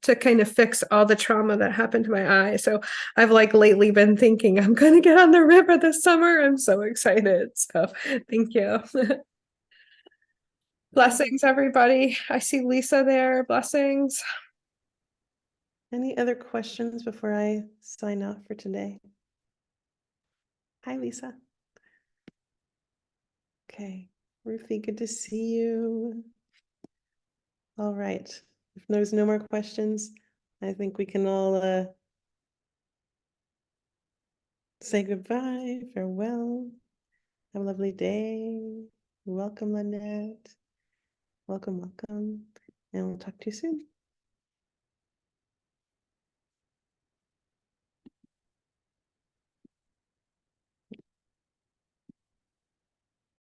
to kind of fix all the trauma that happened to my eye. So I've lately been thinking I'm going to get on the river this summer. I'm so excited. So thank you. Blessings, everybody. I see Lisa there. Blessings. Any other questions before I sign off for today? Hi, Lisa. Okay, Ruthie, good to see you. All right, if there's no more questions, I think we can all say goodbye, farewell. Have a lovely day. Welcome, Lynette. Welcome, welcome. And we'll talk to you soon.